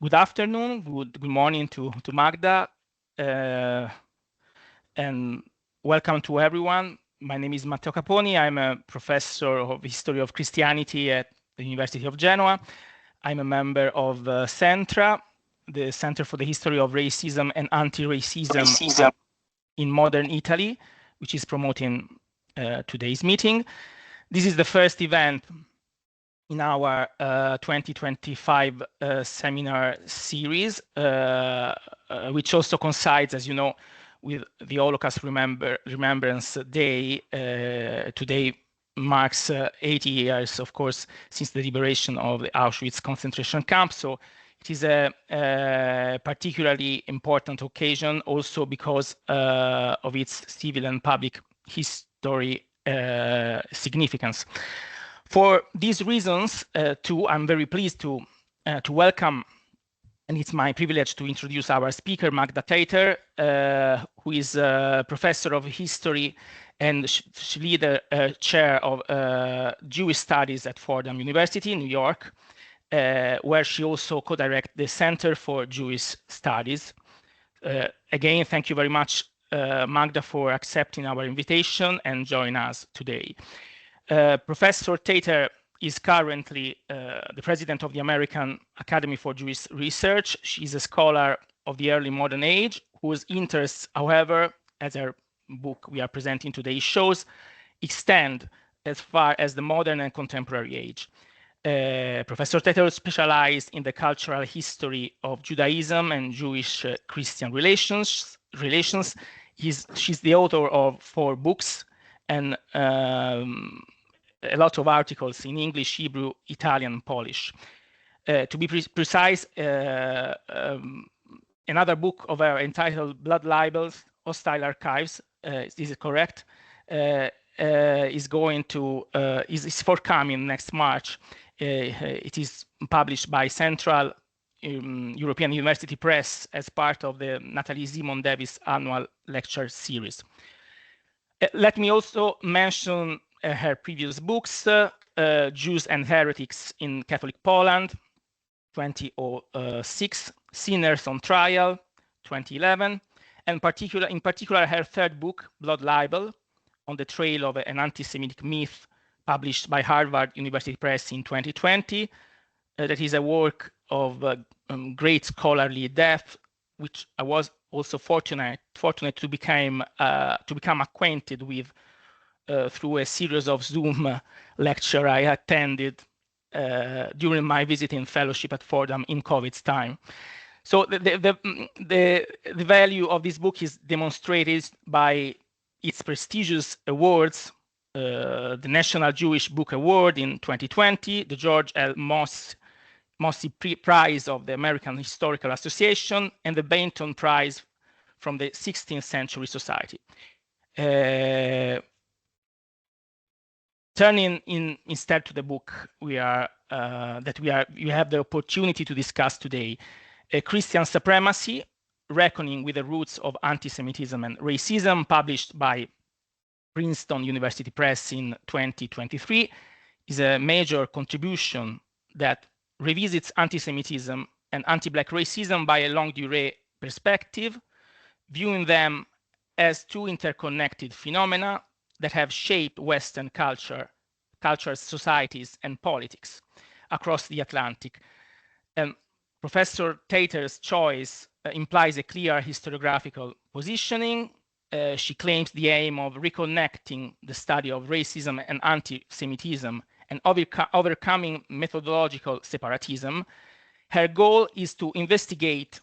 Good afternoon, good morning to Magda, and welcome to everyone. My name is Matteo Caponi. I'm a professor of history of Christianity at the University of Genoa. I'm a member of Centra, the Center for the History of Racism and Anti-Racism in Modern Italy, which is promoting today's meeting. This is the first event in our 2025 seminar series, which also coincides, as you know, with the Holocaust Remembrance Day. Today marks 80 years, of course, since the liberation of the Auschwitz concentration camp. So it is a particularly important occasion also because of its civil and public history significance. For these reasons, too, I'm very pleased to welcome, and it's my privilege to introduce our speaker, Magda Teter, who is a professor of history and leader chair of Jewish studies at Fordham University in New York, where she also co-directs the Center for Jewish Studies. Again, thank you very much, Magda, for accepting our invitation and joining us today. Professor Teter is currently the president of the American Academy for Jewish Research. She's a scholar of the early modern age, whose interests, however, as her book we are presenting today shows, extend as far as the modern and contemporary age. Professor Teter specialized in the cultural history of Judaism and Jewish-Christian relations. She's the author of 4 books and a lot of articles in English, Hebrew, Italian, and Polish. To be precise, another book of her entitled Blood Libels, Hostile Archives, this is correct, is forthcoming next March. It is published by Central European University Press as part of the Natalie Simon Davis annual lecture series. Let me also mention her previous books, Jews and Heretics in Catholic Poland, 2006, Sinners on Trial, 2011, and in particular her third book, Blood Libel, on the trail of an anti-Semitic myth, published by Harvard University Press in 2020. That is a work of great scholarly depth, which I was also fortunate to become acquainted with through a series of Zoom lecture I attended during my visiting fellowship at Fordham in COVID's time. So the value of this book is demonstrated by its prestigious awards, the National Jewish Book Award in 2020, the George L. Mossy Prize of the American Historical Association, and the Benton Prize from the 16th Century Society. Turning instead to the book you have the opportunity to discuss today, Christian Supremacy, Reckoning with the Roots of Antisemitism and Racism, published by Princeton University Press in 2023, is a major contribution that revisits antisemitism and anti-Black racism by a longue durée perspective, viewing them as 2 interconnected phenomena that have shaped Western culture, societies, and politics across the Atlantic. Professor Teter's choice implies a clear historiographical positioning. She claims the aim of reconnecting the study of racism and anti-Semitism and overcoming methodological separatism. Her goal is to investigate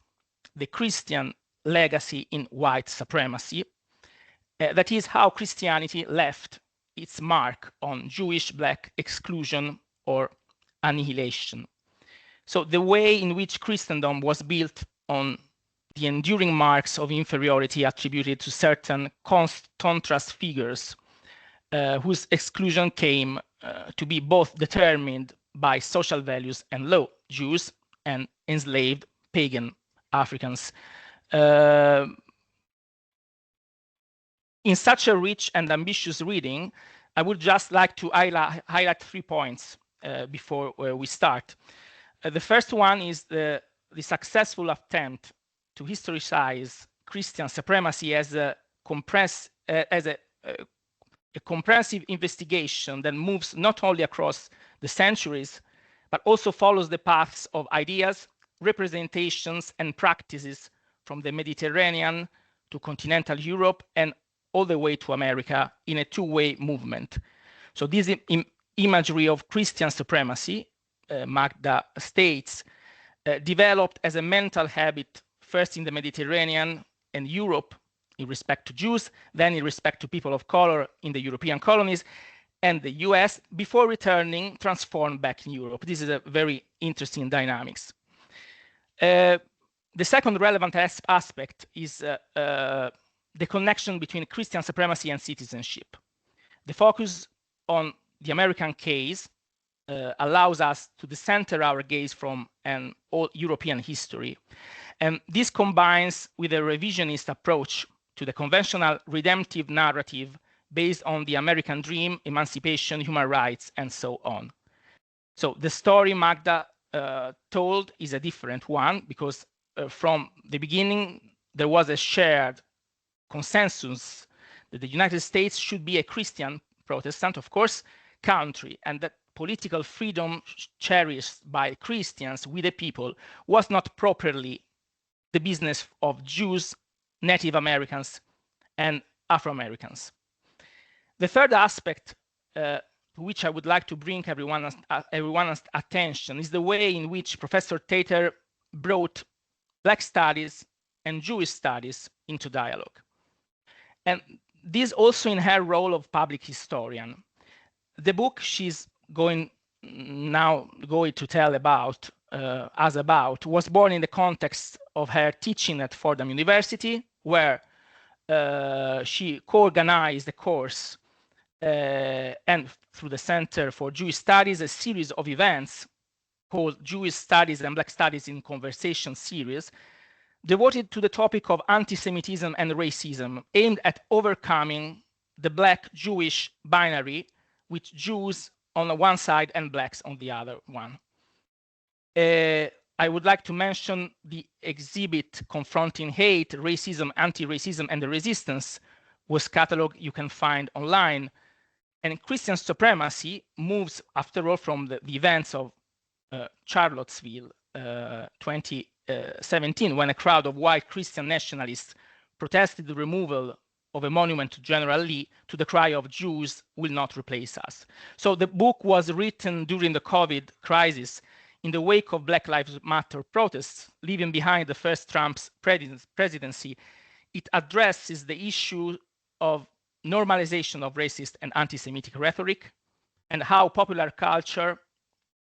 the Christian legacy in white supremacy. That is how Christianity left its mark on Jewish Black exclusion or annihilation. So the way in which Christendom was built on the enduring marks of inferiority attributed to certain contrast figures whose exclusion came to be both determined by social values and law, Jews and enslaved pagan Africans. In such a rich and ambitious reading, I would just like to highlight 3 points before we start. The first one is the the successful attempt to historicize Christian supremacy as a comprehensive investigation that moves not only across the centuries, but also follows the paths of ideas, representations, and practices from the Mediterranean to continental Europe and all the way to America in a two-way movement. So this imagery of Christian supremacy, Magda states, developed as a mental habit first in the Mediterranean and Europe in respect to Jews, then in respect to people of color in the European colonies, and the US, before returning, transformed back in Europe. This is a very interesting dynamics. The second relevant aspect is the connection between Christian supremacy and citizenship. The focus on the American case allows us to decenter our gaze from an all European history. And this combines with a revisionist approach to the conventional redemptive narrative based on the American dream, emancipation, human rights, and so on. So the story Magda told is a different one because from the beginning, there was a shared consensus that the United States should be a Christian Protestant, of course, country, and that political freedom cherished by Christians with the people was not properly the business of Jews, Native Americans, and Afro-Americans. The third aspect to which I would like to bring everyone's attention is the way in which Professor Teter brought Black studies and Jewish studies into dialogue. And this also in her role of public historian. The book she's going to tell about us about was born in the context of her teaching at Fordham University, where she co-organized a course and through the Center for Jewish Studies, a series of events called Jewish Studies and Black Studies in Conversation series, devoted to the topic of anti-Semitism and racism, aimed at overcoming the Black-Jewish binary with Jews on the one side and Blacks on the other one. I would like to mention the exhibit Confronting Hate, Racism, Anti-Racism, and the Resistance was catalog you can find online. And Christian supremacy moves, after all, from the events of Charlottesville 2017, when a crowd of white Christian nationalists protested the removal of a monument to General Lee, to the cry of Jews will not replace us. So the book was written during the COVID crisis in the wake of Black Lives Matter protests, leaving behind the first Trump's presidency. It addresses the issue of normalization of racist and anti-Semitic rhetoric and how popular culture,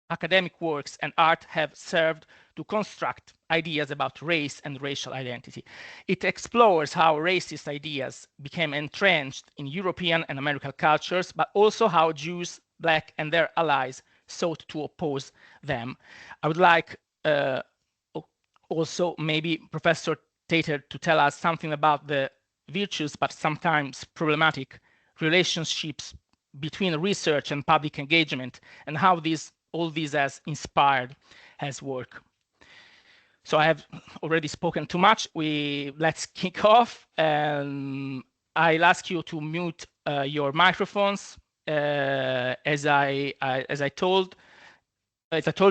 academic works, and art have served to construct ideas about race and racial identity. It explores how racist ideas became entrenched in European and American cultures, but also how Jews, Black, and their allies sought to oppose them. I would like also maybe Professor Teter to tell us something about the virtuous but sometimes problematic relationships between research and public engagement and how all this has inspired his work. So I have already spoken too much. Let's kick off. I'll ask you to mute your microphones. As I told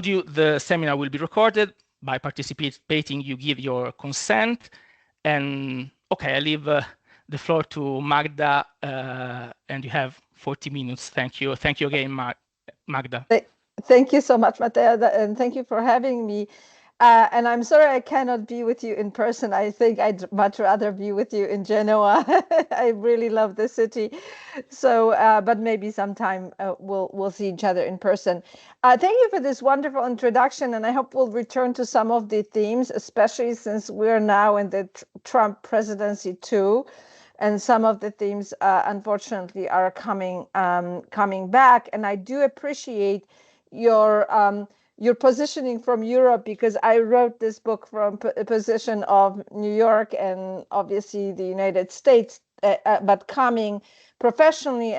you, the seminar will be recorded. By participating, you give your consent. And okay, I leave the floor to Magda, and you have 40 minutes. Thank you. Thank you again, Magda. Thank you so much, Matteo, and thank you for having me. And I'm sorry I cannot be with you in person. I think I'd much rather be with you in Genoa. I really love the city. So, but maybe sometime we'll see each other in person. Thank you for this wonderful introduction, and I hope we'll return to some of the themes, especially since we're now in the Trump presidency too. And some of the themes, unfortunately, are coming back. And I do appreciate your positioning from Europe, because I wrote this book from a position of New York and obviously the United States. but coming professionally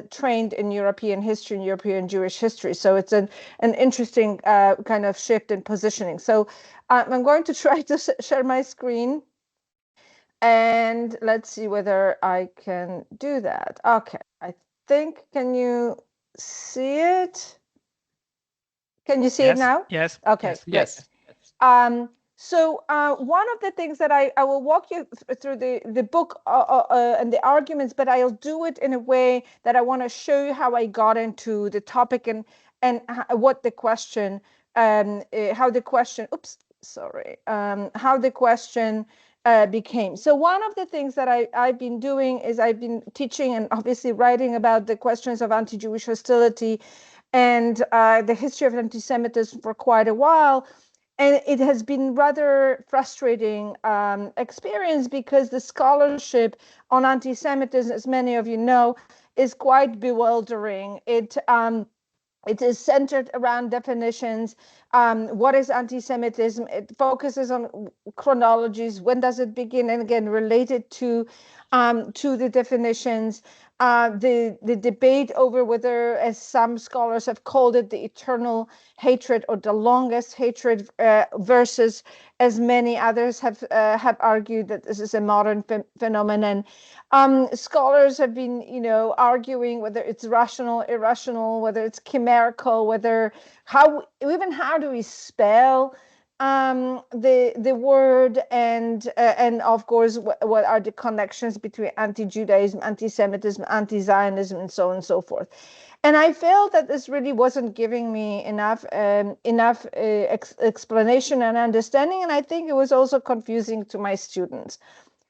trained in European history and European Jewish history. So it's an interesting kind of shift in positioning. So I'm going to try to share my screen. And let's see whether I can do that. Okay, I think, can you see it? Can you see it now? Yes. Okay, yes, great. yes. So one of the things that I will walk you through the book and the arguments, but I'll do it in a way that I want to show you how I got into the topic and what the question, how the question, how the question became. So one of the things that I've been doing is I've been teaching and obviously writing about the questions of anti-Jewish hostility and the history of anti-Semitism for quite a while. And it has been rather frustrating experience because the scholarship on anti-Semitism, as many of you know, is quite bewildering. It is centered around definitions. What is anti-Semitism? It focuses on chronologies. When does it begin? And again, related to the definitions. The debate over whether, as some scholars have called it, the eternal hatred or the longest hatred, versus, as many others have argued, that this is a modern phenomenon. Scholars have been, arguing whether it's rational, irrational, whether it's chimerical, how do we spell the word, and of course what are the connections between anti-Judaism, anti-Semitism, anti-Zionism, and so on and so forth. And I felt that this really wasn't giving me enough explanation and understanding, and I think it was also confusing to my students.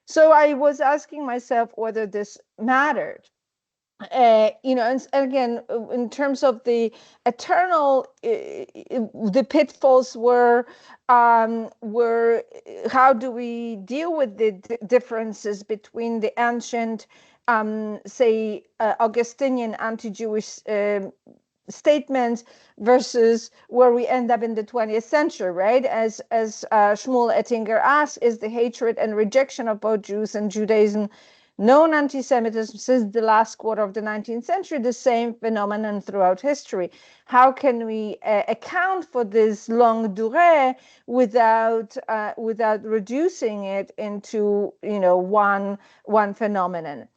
So I was asking myself whether this mattered. And again, in terms of the eternal, the pitfalls were how do we deal with the differences between the ancient, say, Augustinian anti-Jewish statements versus where we end up in the 20th century, right? As Shmuel Ettinger asks, is the hatred and rejection of both Jews and Judaism known anti-Semitism since the last quarter of the 19th century the same phenomenon throughout history? How can we account for this longue durée without reducing it into one phenomenon?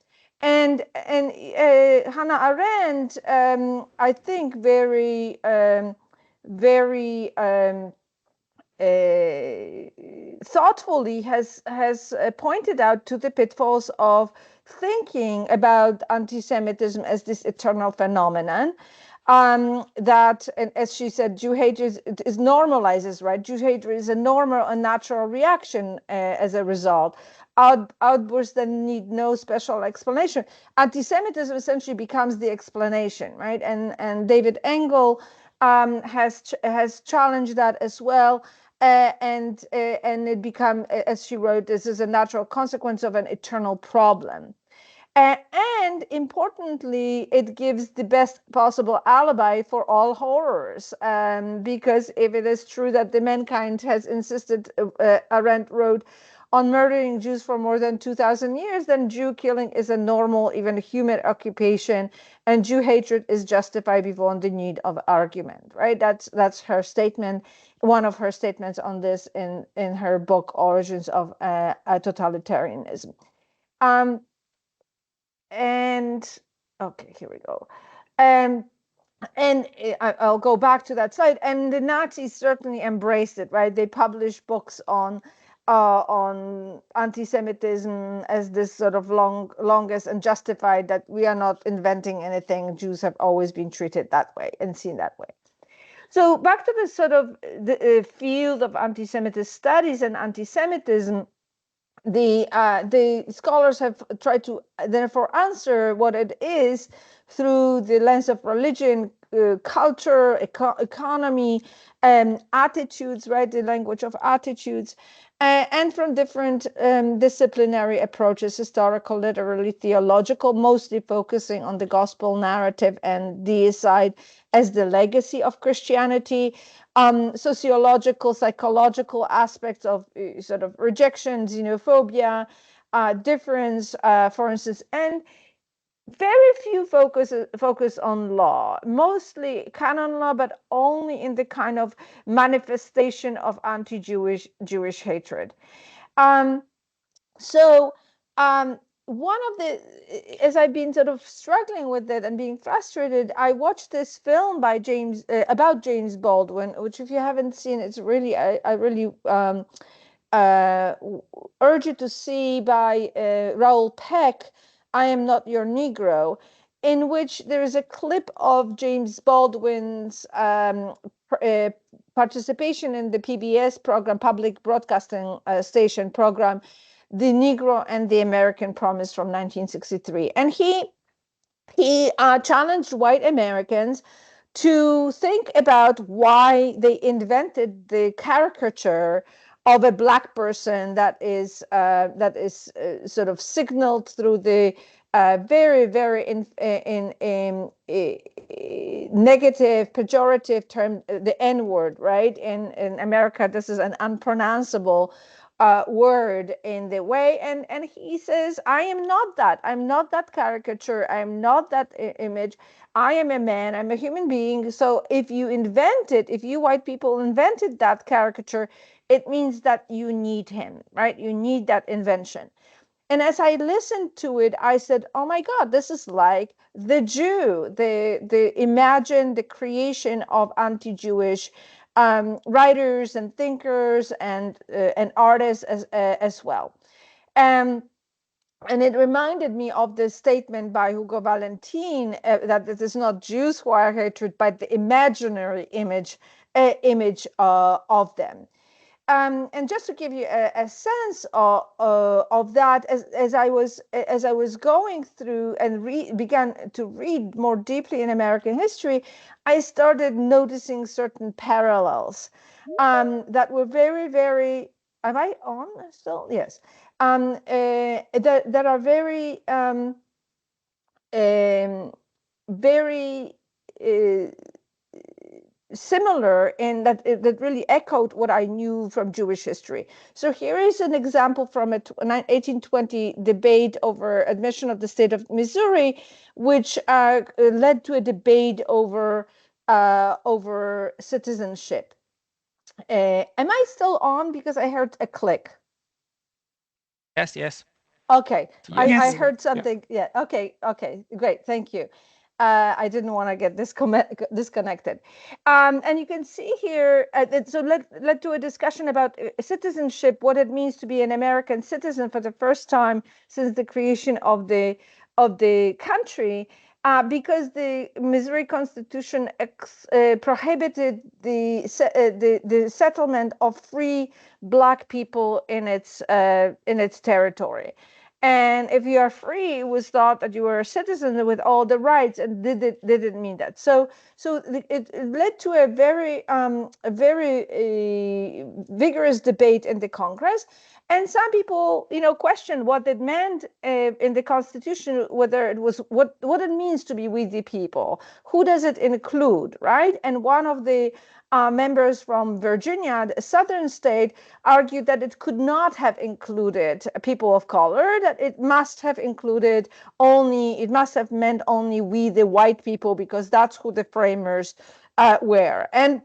And Hannah Arendt, I think, very thoughtfully has pointed out to the pitfalls of thinking about anti-Semitism as this eternal phenomenon. That, and as she said, Jew hatred is normalizes, right? Jew hatred is a normal and natural reaction as a result. Outbursts that need no special explanation. Anti-Semitism essentially becomes the explanation, right? And David Engel has challenged that as well. And it become, as she wrote, this is a natural consequence of an eternal problem. And importantly, it gives the best possible alibi for all horrors, because if it is true that the mankind has insisted, Arendt wrote, on murdering Jews for more than 2,000 years, then Jew killing is a normal, even human occupation, and Jew hatred is justified beyond the need of argument, right? That's her statement, one of her statements on this in her book, Origins of Totalitarianism. And okay, here we go. And I'll go back to that slide. And the Nazis certainly embraced it, right? They published books on anti-Semitism as this sort of longest, and justified that we are not inventing anything. Jews have always been treated that way and seen that way. So back to the sort of the field of anti-Semitist studies and anti-Semitism. The scholars have tried to therefore answer what it is through the lens of religion, culture, economy, attitudes, right? The language of attitudes, and from different disciplinary approaches, historical, literary, theological, mostly focusing on the gospel narrative and deicide as the legacy of Christianity. Sociological, psychological aspects of sort of rejection, xenophobia, difference, for instance, and very few focus on law, mostly canon law, but only in the kind of manifestation of Jewish hatred. Um, so one of the, as I've been sort of struggling with it and being frustrated, I watched this film by about James Baldwin, which if you haven't seen, it's really, I really urge you to see, by Raoul Peck, I Am Not Your Negro, in which there is a clip of James Baldwin's participation in the PBS program, public broadcasting station program, The Negro and the American Promise from 1963. And he challenged white Americans to think about why they invented the caricature of a black person that is sort of signaled through the very, very negative, pejorative term, the N-word, right? In America, this is an unpronounceable word in the way. And he says, I am not that. I'm not that caricature. I'm not that image. I am a man. I'm a human being. So if you white people invented that caricature, it means that you need him, right? You need that invention. And as I listened to it, I said, oh my God, this is like the Jew, the creation of anti-Jewish writers and thinkers and artists as well. And it reminded me of the statement by Hugo Valentin that it is not Jews who are hatred, but the imaginary image of them. And just to give you a sense of that, as I was going through and began to read more deeply in American history, I started noticing certain parallels that were very, very. Am I on still? Yes. That are very very similar, in that that really echoed what I knew from Jewish history. So here is an example from a 1820 debate over admission of the state of Missouri, which led to a debate over citizenship. Am I still on? Because I heard a click. Yes. Okay, I heard something. Yeah. Okay, great. Thank you. I didn't want to get disconnected. And you can see here, so let's do a discussion about citizenship, what it means to be an American citizen for the first time since the creation of the country, because the Missouri Constitution prohibited the settlement of free Black people in its territory. And if you are free, it was thought that you were a citizen with all the rights, and didn't mean that. So it led to a very vigorous debate in the Congress. And some people, questioned what it meant in the Constitution, whether it was what it means to be with the people. Who does it include, right? And one of the members from Virginia, a southern state, argued that it could not have included people of color, that it must have meant only we, the white people, because that's who the framers were. And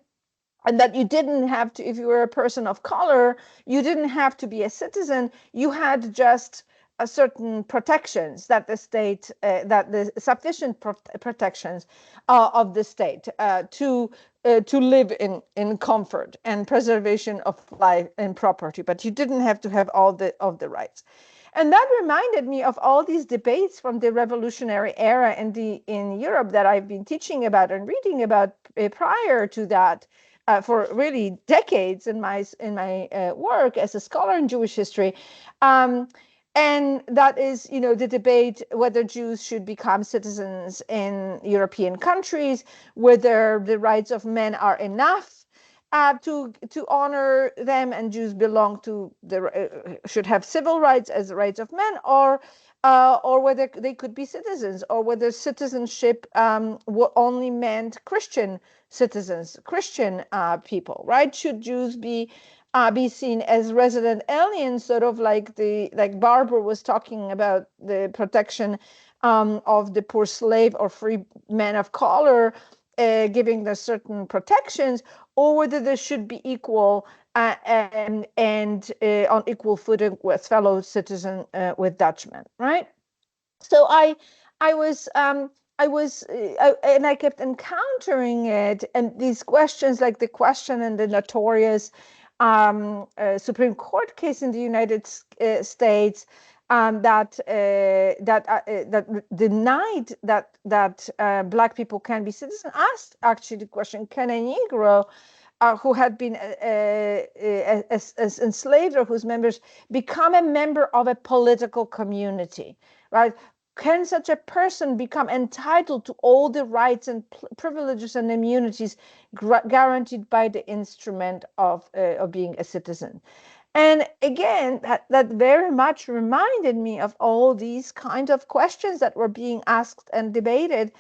that you didn't have to, if you were a person of color, you didn't have to be a citizen. You had just certain protections that the state, that the sufficient protections of the state to live in comfort and preservation of life and property, but you didn't have to have all the rights. And that reminded me of all these debates from the revolutionary era in Europe that I've been teaching about and reading about prior to that. For really decades in my work as a scholar in Jewish history. And that is, the debate whether Jews should become citizens in European countries, whether the rights of men are enough to honor them, and Jews belong to should have civil rights as the rights of men, or whether they could be citizens, or whether citizenship only meant Christian citizens, Christian people, right? Should Jews be be seen as resident aliens, sort of like Barbara was talking about the protection of the poor slave or free man of color, giving them certain protections, or whether they should be equal and on equal footing with fellow citizens, with Dutchmen, right? So I was and I kept encountering it, and these questions, like the question in the notorious Supreme Court case in the United States, that denied that Black people can be citizens, asked actually the question: can a Negro who had been as enslaved, or whose members become a member of a political community, right? Can such a person become entitled to all the rights and privileges and immunities guaranteed by the instrument of being a citizen? And again, that very much reminded me of all these kind of questions that were being asked and debated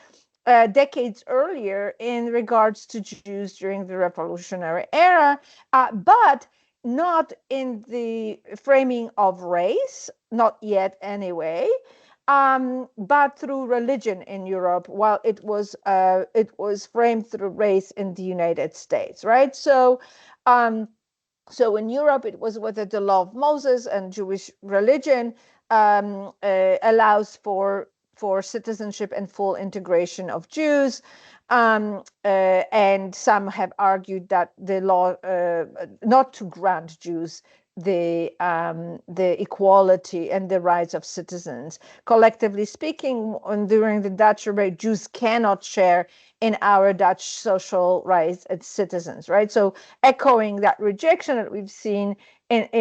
decades earlier in regards to Jews during the Revolutionary era, but not in the framing of race, not yet anyway, but through religion in Europe, while it was framed through race in the United States, right? So in Europe, it was whether the law of Moses and Jewish religion allows for citizenship and full integration of Jews. And some have argued that the law not to grant Jews the equality and the rights of citizens. Collectively speaking, during the Dutch Republic, Jews cannot share in our Dutch social rights as citizens, right? So echoing that rejection that we've seen,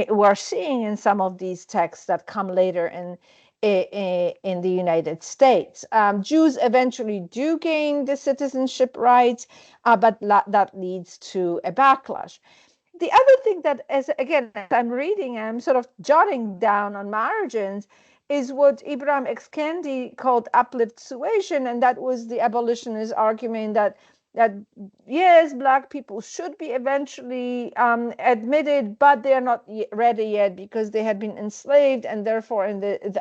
we're seeing in some of these texts that come later in the United States. Jews eventually do gain the citizenship rights, but that leads to a backlash. The other thing that, as I'm reading, I'm sort of jotting down on margins, is what Ibrahim X. Kendi called uplift suasion, and that was the abolitionist argument that yes, Black people should be eventually admitted, but they are not ready yet because they had been enslaved and therefore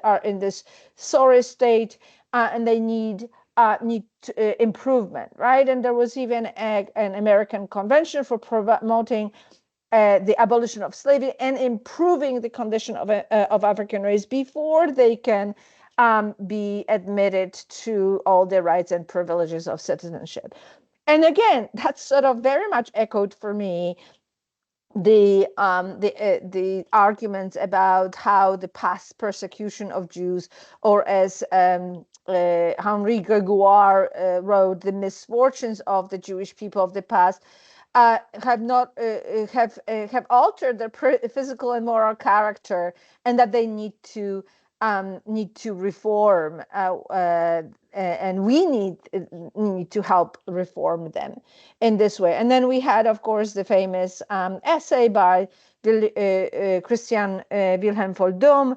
are in this sorry state, and they need improvement, right? And there was even an American convention for promoting the abolition of slavery and improving the condition of African race before they can be admitted to all the rights and privileges of citizenship. And again, that's sort of very much echoed for me the arguments about how the past persecution of Jews, or as Henri Gregoire wrote, the misfortunes of the Jewish people of the past, have not have altered their physical and moral character, and that they need to reform, and we need to help reform them in this way. And then we had, of course, the famous essay by Christian Wilhelm Fordham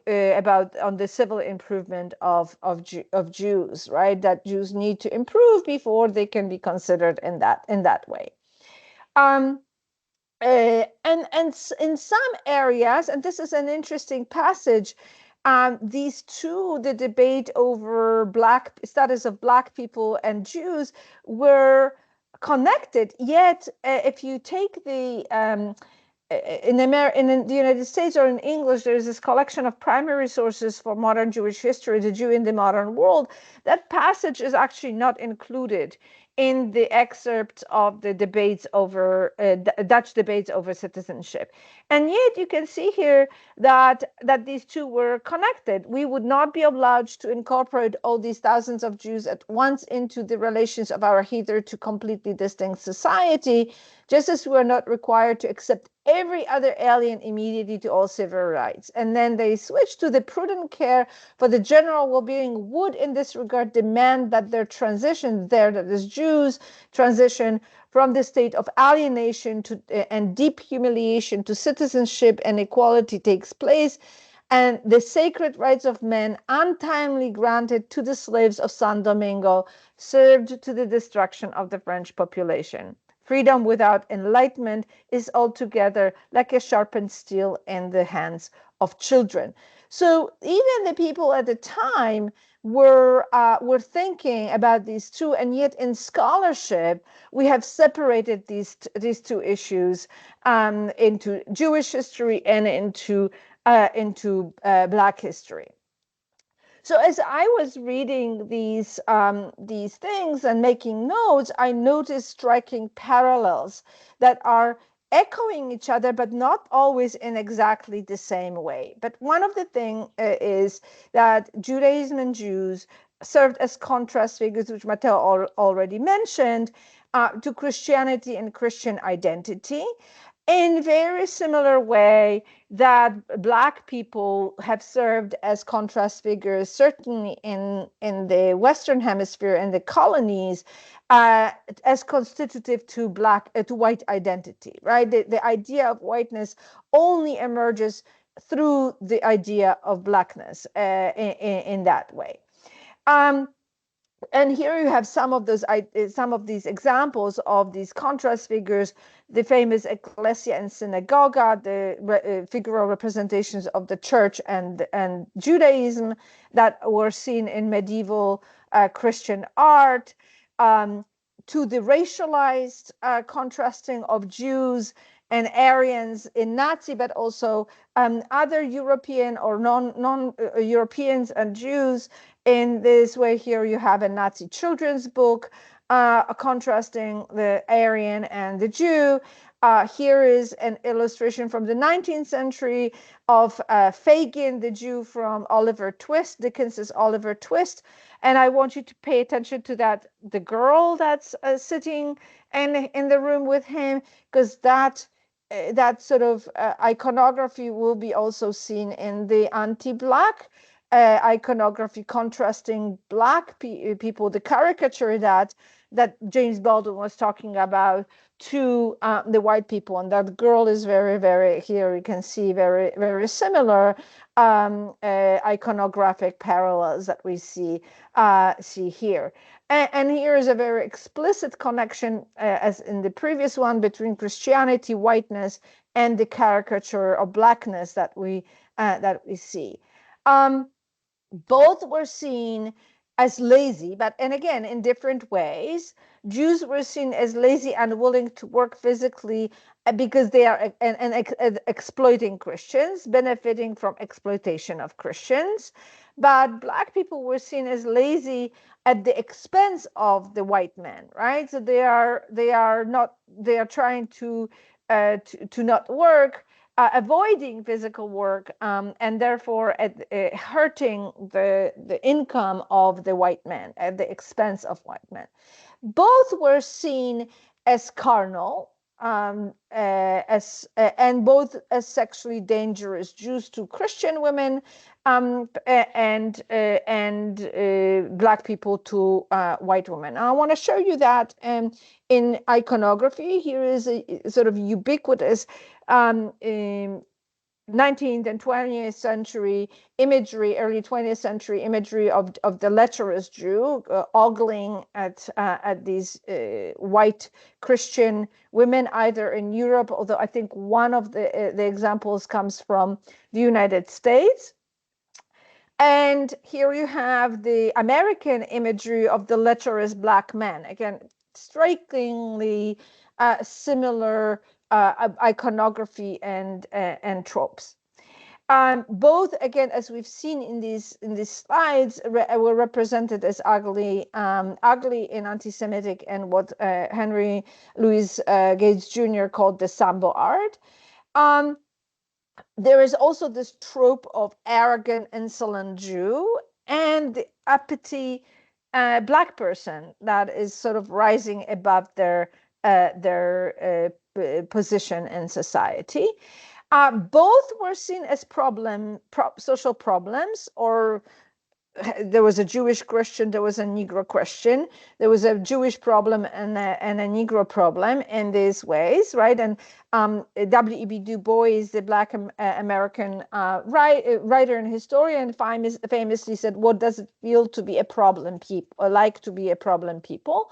about on the civil improvement of Jews, right? That Jews need to improve before they can be considered in that way. And in some areas, and this is an interesting passage, these two, the debate over status of Black people and Jews, were connected. Yet, if you take the in the United States, or in English, there is this collection of primary sources for modern Jewish history, The Jew in the Modern World. That passage is actually not included in the excerpts of the debates over Dutch debates over citizenship. And yet you can see here that these two were connected. We would not be obliged to incorporate all these thousands of Jews at once into the relations of our hitherto completely distinct society, just as we are not required to accept every other alien immediately to all civil rights. And then they switch to the prudent care for the general well-being would in this regard demand that their transition that is Jews transition from the state of alienation to and deep humiliation to citizenship and equality takes place, and the sacred rights of men untimely granted to the slaves of San Domingo served to the destruction of the French population. Freedom without enlightenment is altogether like a sharpened steel in the hands of children. So even the people at the time were thinking about these two, and yet in scholarship we have separated these two issues into Jewish history and into Black history. So as I was reading these things and making notes, I noticed striking parallels that are echoing each other, but not always in exactly the same way. But one of the things is that Judaism and Jews served as contrast figures, which Matteo already mentioned, to Christianity and Christian identity, in very similar way that Black people have served as contrast figures, certainly in the Western Hemisphere and the colonies, as constitutive to white identity, right? The idea of whiteness only emerges through the idea of Blackness in that way. And here you have some of these examples of these contrast figures, the famous ecclesia and synagoga, the figural representations of the church and Judaism that were seen in medieval Christian art, to the racialized contrasting of Jews and Aryans in Nazi, but also other European or non-Europeans and Jews. In this way, here you have a Nazi children's book contrasting the Aryan and the Jew. Here is an illustration from the 19th century of Fagin, the Jew, from Oliver Twist, Dickens's Oliver Twist. And I want you to pay attention to that, the girl that's sitting in the room with him, because that sort of iconography will be also seen in the anti-Black iconography, contrasting Black people, the caricature that James Baldwin was talking about, to the white people. And that girl is very, very, here you can see very, very similar iconographic parallels that we see here. And here is a very explicit connection, as in the previous one, between Christianity, whiteness, and the caricature of Blackness that we see. Both were seen as lazy, and again, in different ways. Jews were seen as lazy and willing to work physically because they are exploiting Christians, benefiting from exploitation of Christians. But Black people were seen as lazy at the expense of the white man, right? So they are trying to not work, avoiding physical work, and therefore hurting the income of the white man at the expense of white men. Both were seen as carnal, and both as sexually dangerous. Jews to Christian women, and Black people to white women. I want to show you that in iconography. Here is a sort of ubiquitous 19th and 20th century imagery, early 20th century imagery of the lecherous Jew ogling at these white Christian women, either in Europe, although I think one of the examples comes from the United States. And here you have the American imagery of the lecherous Black man. Again, strikingly similar iconography and tropes. Both, again, as we've seen in these slides, were represented as ugly in anti-Semitic and what Henry Louis Gates Jr. called the Sambo art. There is also this trope of arrogant, insolent Jew and the uppity Black person that is sort of rising above their position in society. Both were seen as social problems, or there was a Jewish Christian, there was a Negro Christian, there was a Jewish problem and a Negro problem in these ways, right? And W.E.B. Du Bois, the Black American writer and historian, famously said, "What does it feel to be a problem people? Like to be a problem people?"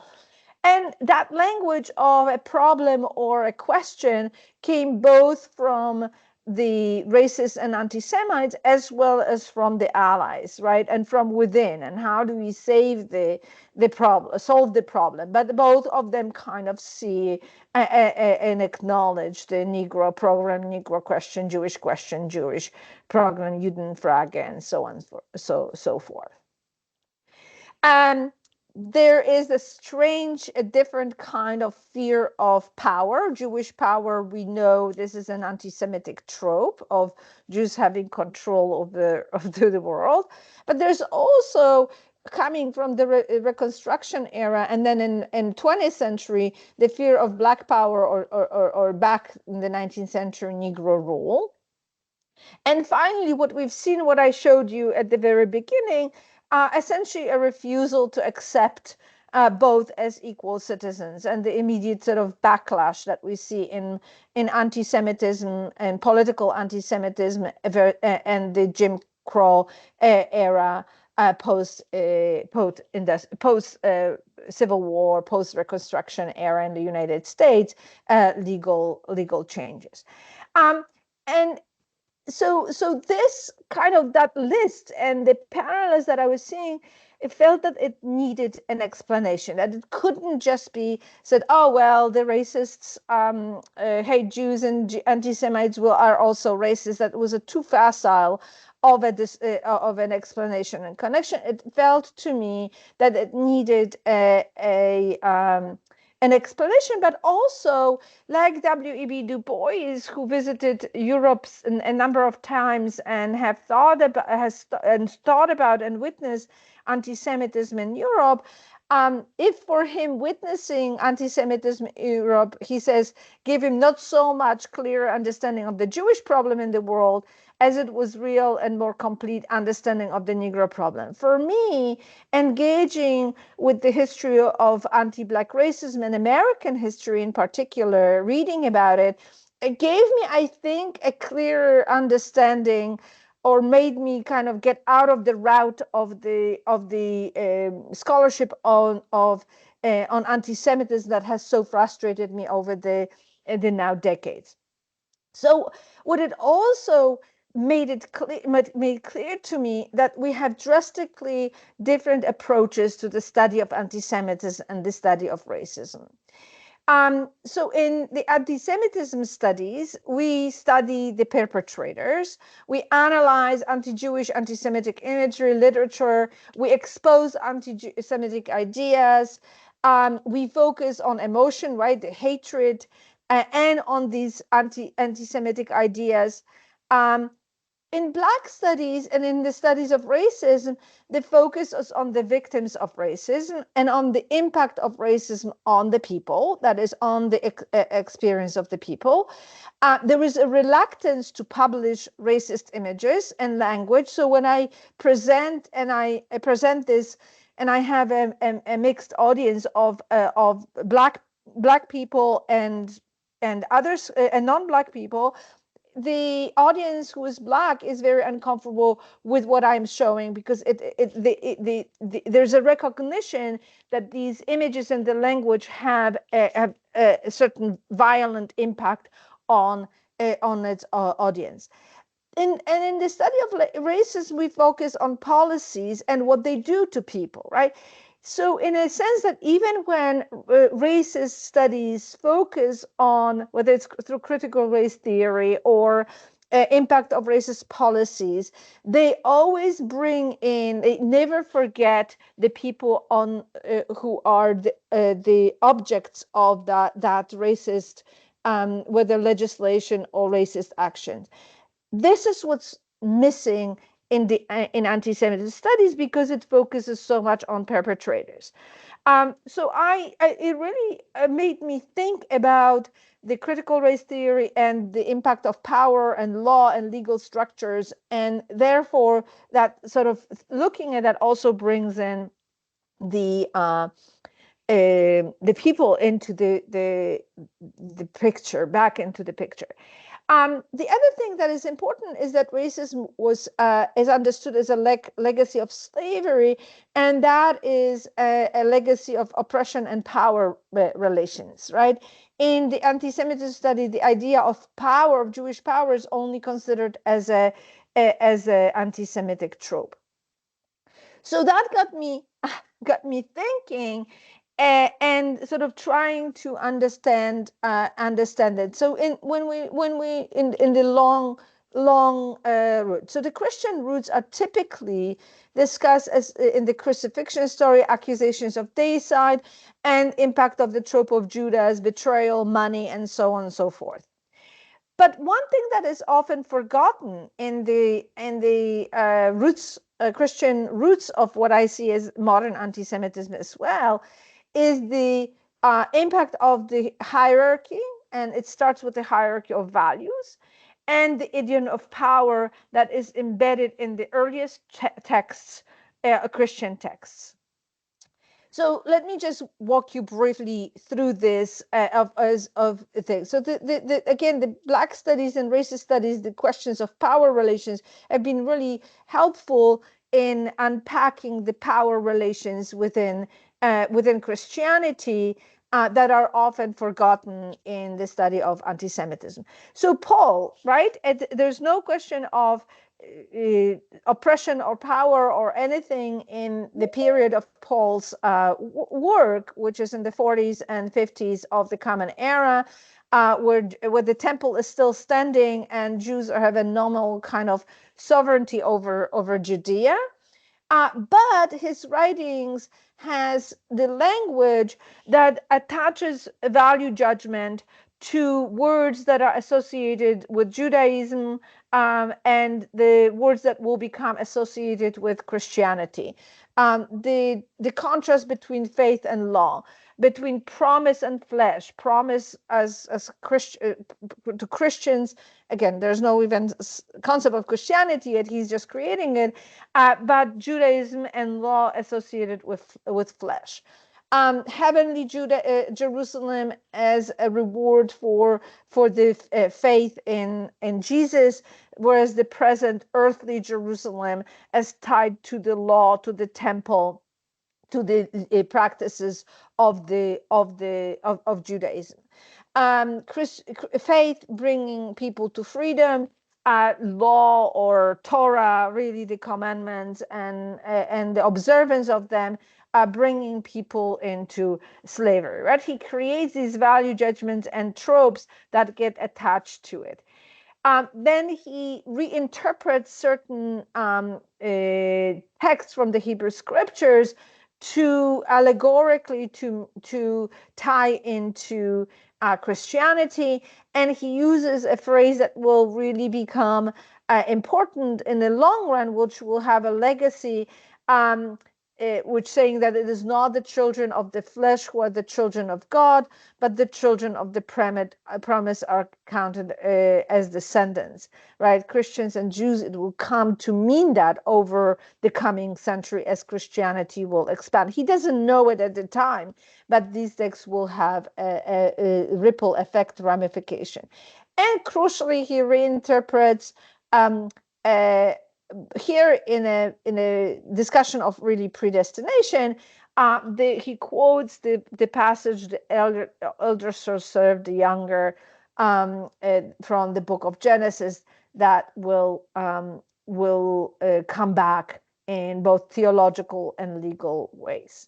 And that language of a problem or a question came both from the racists and anti-Semites as well as from the allies, right? And from within. And how do we solve the problem? But both of them kind of see and acknowledge the Negro program, Negro question, Jewish program, Judenfrage, and so on, so forth. And there is a strange, a different kind of fear of power. Jewish power, we know this is an anti-Semitic trope of Jews having control of the world. But there's also, coming from the Reconstruction era, and then in 20th century, the fear of Black power or back in the 19th century, Negro rule. And finally, what we've seen, what I showed you at the very beginning, essentially a refusal to accept both as equal citizens, and the immediate sort of backlash that we see in anti-Semitism and political anti-Semitism and the Jim Crow era, post Civil War, post Reconstruction era in the United States, legal changes. And so this kind of, that list and the parallels that I was seeing, it felt that it needed an explanation, that it couldn't just be said, oh, well, the racists hate Jews and anti-Semites are also racist. That was a too facile of an explanation and connection. It felt to me that it needed an explanation, but also, like W.E.B. Du Bois, who visited Europe a number of times and has thought about and witnessed anti-Semitism in Europe. If for him witnessing anti-Semitism in Europe, he says, gave him not so much clear understanding of the Jewish problem in the world as it was real and more complete understanding of the Negro problem. For me, engaging with the history of anti-Black racism and American history in particular, reading about it, it gave me, I think, a clearer understanding, or made me kind of get out of the route of the scholarship on anti-Semitism that has so frustrated me over the now decades. So what it also made clear to me that we have drastically different approaches to the study of anti-Semitism and the study of racism. So in the anti-Semitism studies, we study the perpetrators, we analyze anti-Jewish, anti-Semitic imagery, literature, we expose anti-Semitic ideas, we focus on emotion, right, the hatred, and on these anti-Semitic ideas. In Black studies and in the studies of racism, the focus is on the victims of racism and on the impact of racism on the people, that is, on the experience of the people. There is a reluctance to publish racist images and language. So when I present this, and I have a mixed audience of Black people and others and non-Black people, the audience who is Black is very uncomfortable with what I'm showing, because there's a recognition that these images and the language have a certain violent impact on its audience. And in the study of racism, we focus on policies and what they do to people, right? So in a sense that even when racist studies focus on, whether it's through critical race theory or impact of racist policies, they always bring in, they never forget the people who are the objects of that racist, whether legislation or racist actions. This is what's missing in anti-Semitism studies, because it focuses so much on perpetrators. So it really made me think about the critical race theory and the impact of power and law and legal structures, and therefore that sort of looking at that also brings in the people into the picture, back into the picture. The other thing that is important is that racism is understood as a legacy of slavery, and that is a legacy of oppression and power relations, right? In the anti-Semitism study, the idea of power, of Jewish power, is only considered as a anti-Semitic trope. So that got me thinking, and sort of trying to understand it. So when we in the long root. So the Christian roots are typically discussed as in the crucifixion story, accusations of deicide, and impact of the trope of Judas, betrayal, money, and so on and so forth. But one thing that is often forgotten in the roots, Christian roots of what I see as modern anti-Semitism as well, is the impact of the hierarchy, and it starts with the hierarchy of values, and the idiom of power that is embedded in the earliest texts, Christian texts. So let me just walk you briefly through this of things. So again, the Black studies and racist studies, the questions of power relations have been really helpful in unpacking the power relations within Christianity that are often forgotten in the study of anti-Semitism. So Paul, right? There's no question of oppression or power or anything in the period of Paul's work, which is in the 40s and 50s of the Common Era, where the temple is still standing and Jews have a nominal kind of sovereignty over Judea. But his writings has the language that attaches a value judgment to words that are associated with Judaism, and the words that will become associated with Christianity. The contrast between faith and law, between promise and flesh, promise as to Christians. Again, there's no even concept of Christianity yet, he's just creating it, but Judaism and law associated with flesh. Heavenly Jerusalem as a reward for the faith in Jesus, whereas the present earthly Jerusalem as tied to the law, to the temple, to the practices of Judaism. Faith bringing people to freedom, law or Torah, really the commandments and the observance of them, bringing people into slavery, right? He creates these value judgments and tropes that get attached to it. Then he reinterprets certain texts from the Hebrew scriptures to allegorically to tie into Christianity, and he uses a phrase that will really become important in the long run, which will have a legacy, which saying that it is not the children of the flesh who are the children of God, but the children of the promise are counted as descendants, right? Christians and Jews, it will come to mean that over the coming century as Christianity will expand. He doesn't know it at the time, but these texts will have a ripple effect ramification. And crucially, he reinterprets here in a discussion of really predestination, he quotes the passage, the elder shall serve the younger, from the book of Genesis, that will come back in both theological and legal ways.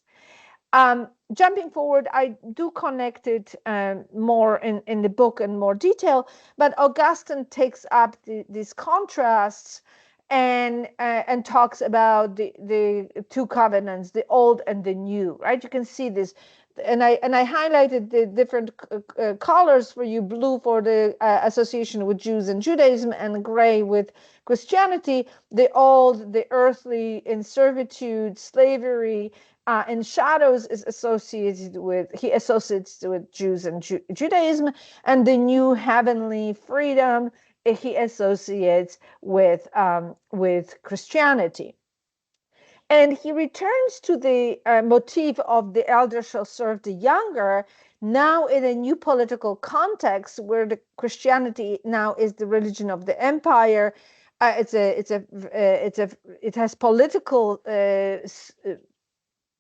Jumping forward, I do connect it more in the book in more detail, but Augustine takes up these contrasts and talks about the two covenants, the old and the new, right? You can see this, and I highlighted the different colors for you: blue for the association with Jews and Judaism, and gray with Christianity. The old, the earthly, in servitude, slavery, and shadows is associated with, he associates with Jews and Judaism, and the new heavenly freedom he associates with Christianity. And he returns to the motif of the elder shall serve the younger, now in a new political context where the Christianity now is the religion of the empire. It has political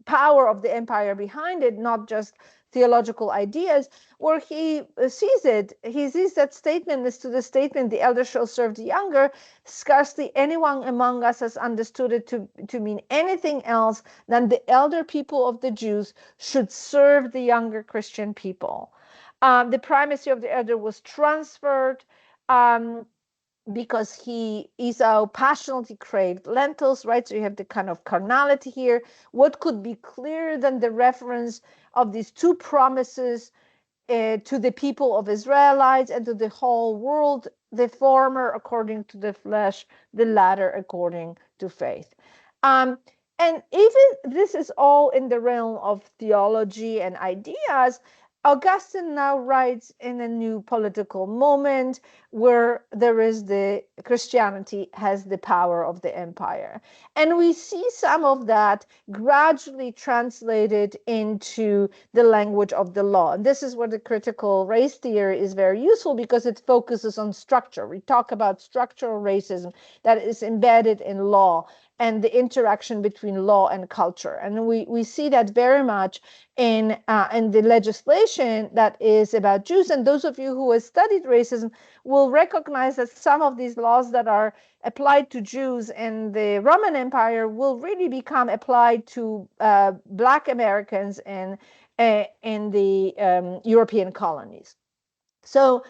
power of the empire behind it, not just theological ideas, where he sees it. He sees that statement as to the statement, the elder shall serve the younger. Scarcely anyone among us has understood it to mean anything else than the elder people of the Jews should serve the younger Christian people. The primacy of the elder was transferred. Because Esau passionately craved lentils, right? So you have the kind of carnality here. What could be clearer than the reference of these two promises to the people of Israelites and to the whole world, the former according to the flesh, the latter according to faith. And even this is all in the realm of theology and ideas. Augustine now writes in a new political moment where there is the Christianity has the power of the empire. And we see some of that gradually translated into the language of the law. And this is where the critical race theory is very useful because it focuses on structure. We talk about structural racism that is embedded in law and the interaction between law and culture. And we see that very much in the legislation that is about Jews. And those of you who have studied racism will recognize that some of these laws that are applied to Jews in the Roman Empire will really become applied to Black Americans in the European colonies. So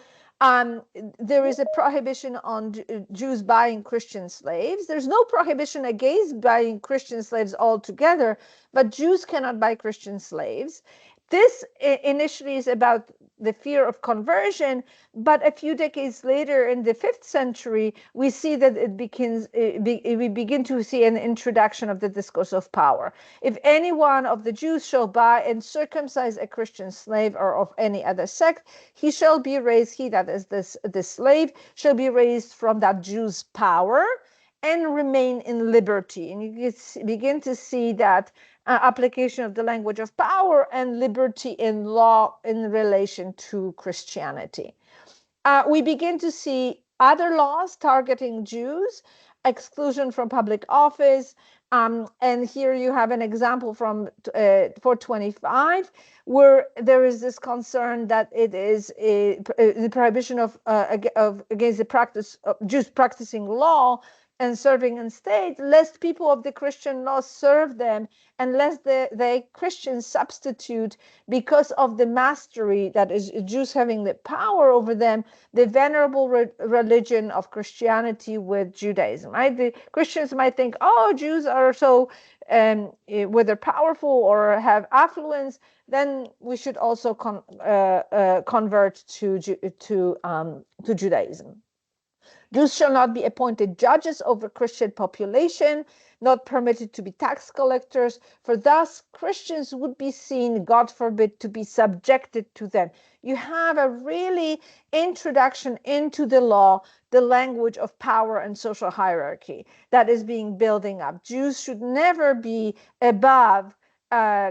there is a prohibition on Jews buying Christian slaves. There's no prohibition against buying Christian slaves altogether, but Jews cannot buy Christian slaves. This initially is about the fear of conversion, but a few decades later, in the 5th century, we see that we begin to see an introduction of the discourse of power. If any one of the Jews shall buy and circumcise a Christian slave or of any other sect, he shall be raised, he that is the slave, shall be raised from that Jew's power and remain in liberty. And you begin to see that application of the language of power and liberty in law in relation to Christianity. We begin to see other laws targeting Jews, exclusion from public office. And here you have an example from 425, where there is this concern that it is the prohibition of against the practice of Jews practicing law and serving in state, lest people of the Christian law serve them, and lest the Christians substitute, because of the mastery that is Jews having the power over them, the venerable religion of Christianity with Judaism, right? The Christians might think, oh, Jews are so, whether powerful or have affluence, then we should also convert to Judaism. Jews shall not be appointed judges over Christian population, not permitted to be tax collectors, for thus Christians would be seen, God forbid, to be subjected to them. You have a really introduction into the law, the language of power and social hierarchy that is being building up. Jews should never be above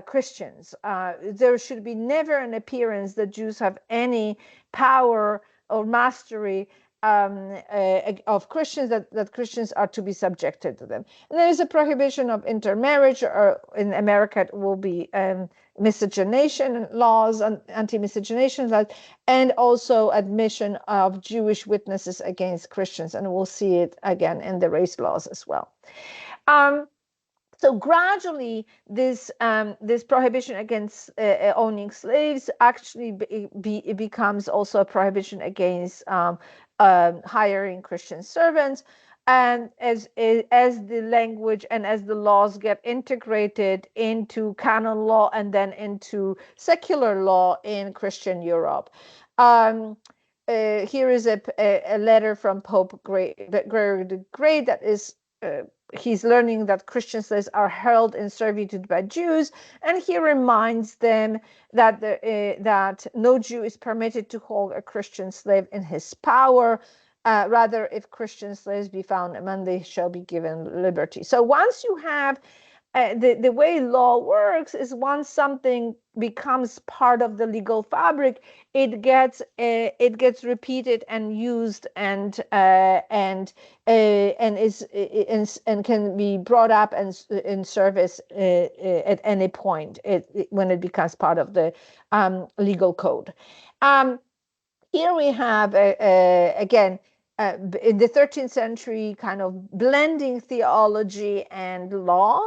Christians. There should be never an appearance that Jews have any power or mastery of Christians, that Christians are to be subjected to them. And there is a prohibition of intermarriage, or in America it will be miscegenation laws and anti-miscegenation laws, and also admission of Jewish witnesses against Christians. And we'll see it again in the race laws as well. So gradually, this prohibition against owning slaves actually becomes also a prohibition against hiring Christian servants. And as the language and as the laws get integrated into canon law and then into secular law in Christian Europe. Here is a letter from Pope Gregory the Great that is he's learning that Christian slaves are held in servitude by Jews, and he reminds them that that no Jew is permitted to hold a Christian slave in his power. Rather, if Christian slaves be found among, they shall be given liberty. So once you have the way law works is once something becomes part of the legal fabric, it gets repeated and used and can be brought up and in service at any point when it becomes part of the legal code. Here we have again in the 13th century kind of blending theology and law.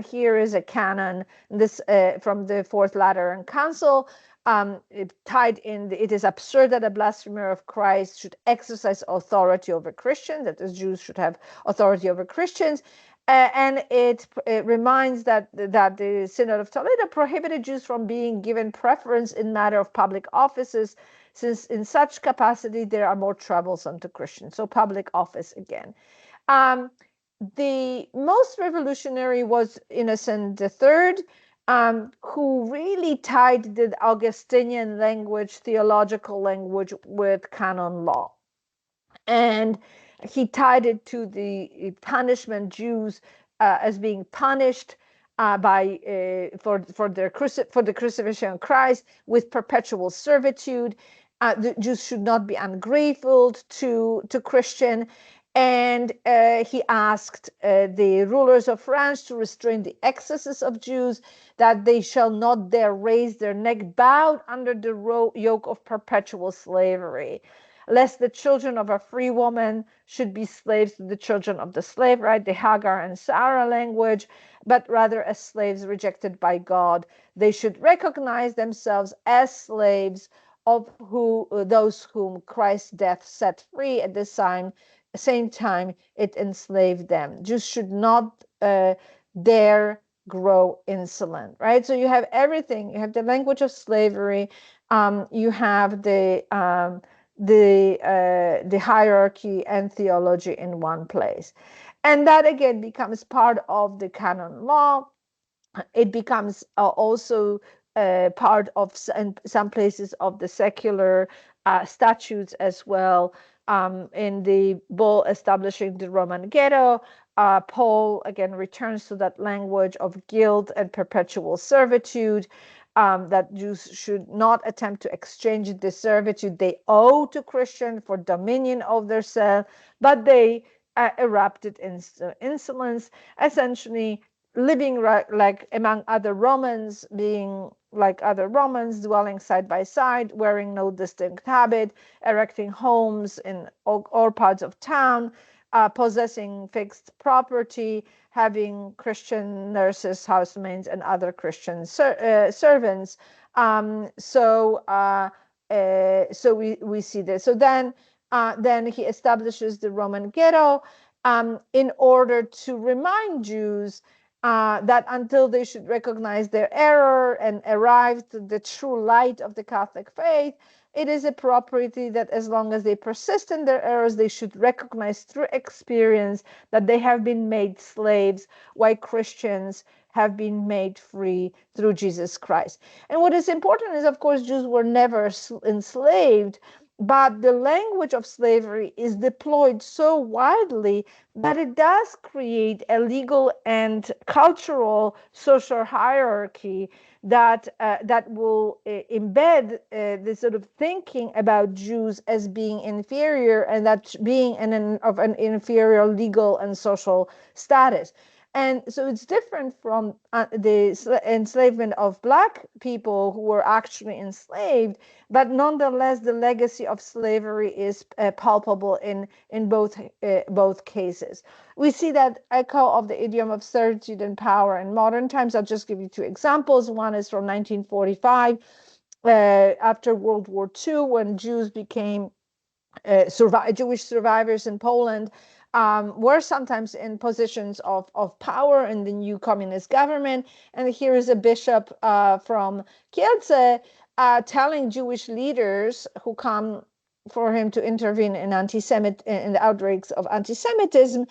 Here is a canon, this from the Fourth Lateran Council. Tied in, it is absurd that a blasphemer of Christ should exercise authority over Christians, that the Jews should have authority over Christians. And it reminds that the Synod of Toledo prohibited Jews from being given preference in matter of public offices, since in such capacity they are more troublesome to Christians. So public office again. The most revolutionary was Innocent III, who really tied the Augustinian language, theological language, with canon law. And he tied it to the punishment Jews as being punished for the crucifixion of Christ with perpetual servitude. The Jews should not be ungrateful to Christian. And he asked the rulers of France to restrain the excesses of Jews, that they shall not dare raise their neck bowed under the yoke of perpetual slavery, lest the children of a free woman should be slaves to the children of the slave, right? The Hagar and Sarah language, but rather as slaves rejected by God. They should recognize themselves as slaves of those whom Christ's death set free. At the same time it enslaved them. Jews should not dare grow insolent, right? So you have everything. You have the language of slavery. You have the hierarchy and theology in one place. And that again becomes part of the canon law. It becomes also part of some places of the secular statutes as well. In the bull establishing the Roman ghetto, Paul again returns to that language of guilt and perpetual servitude. That Jews should not attempt to exchange the servitude they owe to Christian for dominion of their self, but they erupted in insolence, essentially living like among other Romans, being like other Romans, dwelling side by side, wearing no distinct habit, erecting homes in all parts of town, possessing fixed property, having Christian nurses, housemaids, and other Christian servants. So we see this. So then he establishes the Roman ghetto in order to remind Jews that until they should recognize their error and arrive to the true light of the Catholic faith, it is a property that as long as they persist in their errors, they should recognize through experience that they have been made slaves, while Christians have been made free through Jesus Christ. And what is important is, of course, Jews were never enslaved, but the language of slavery is deployed so widely that it does create a legal and cultural social hierarchy that will embed this sort of thinking about Jews as being inferior, and that being of an inferior legal and social status. And so it's different from the enslavement of Black people who were actually enslaved, but nonetheless, the legacy of slavery is palpable in both cases. We see that echo of the idiom of servitude and power in modern times. I'll just give you two examples. One is from 1945, after World War II, when Jews became Jewish survivors in Poland were sometimes in positions of power in the new communist government. And here is a bishop from Kielce telling Jewish leaders who come for him to intervene in the outbreaks of anti-Semitism,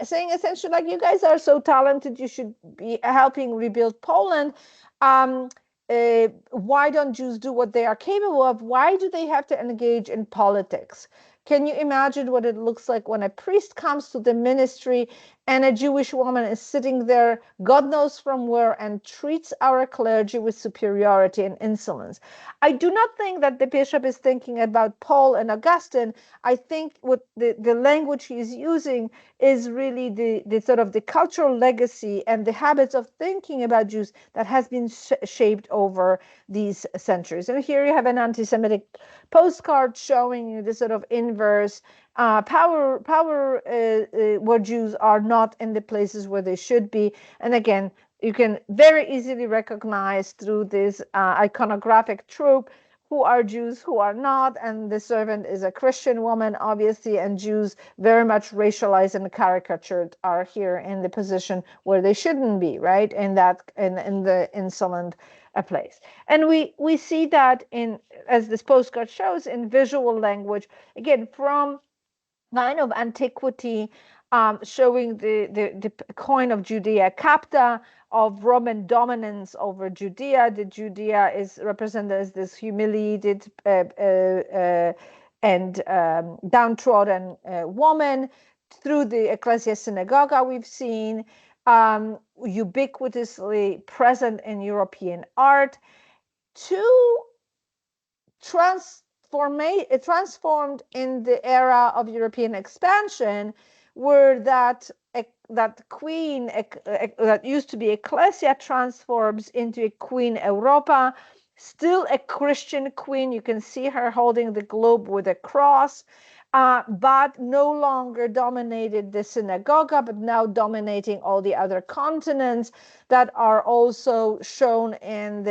saying essentially, like, you guys are so talented, you should be helping rebuild Poland. Why don't Jews do what they are capable of? Why do they have to engage in politics? Can you imagine what it looks like when a priest comes to the ministry and a Jewish woman is sitting there, God knows from where, and treats our clergy with superiority and insolence. I do not think that the bishop is thinking about Paul and Augustine. I think what the language he is using is really the sort of the cultural legacy and the habits of thinking about Jews that has been shaped over these centuries. And here you have an anti-Semitic postcard showing you the sort of inverse power where Jews are not in the places where they should be. And again, you can very easily recognize through this iconographic trope who are Jews, who are not. And the servant is a Christian woman, obviously, and Jews, very much racialized and caricatured, are here in the position where they shouldn't be, right? In the insolent place. And we see that in, as this postcard shows, in visual language, again, from kind of antiquity, showing the coin of Judea Capta, of Roman dominance over Judea. The Judea is represented as this humiliated and downtrodden woman. Through the Ecclesia Synagoga, we've seen ubiquitously present in European art, to transformed in the era of European expansion, where that queen that used to be Ecclesia transforms into a Queen Europa, still a Christian queen. You can see her holding the globe with a cross, but no longer dominated the synagogue, but now dominating all the other continents that are also shown in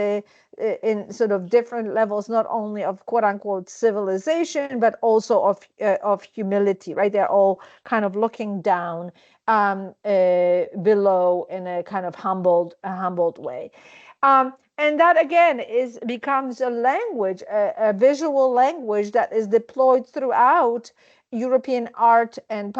sort of different levels, not only of quote unquote civilization, but also of humility, right? They're all kind of looking down below in a kind of humbled way. And that again becomes a language, a visual language that is deployed throughout European art and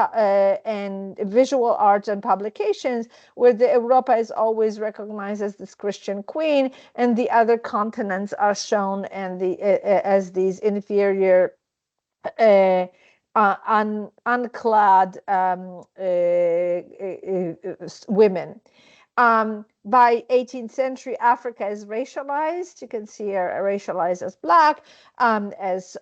visual arts and publications, where the Europa is always recognized as this Christian queen, and the other continents are shown and as these inferior, unclad women. By 18th century, Africa is racialized. You can see her racialized as black, as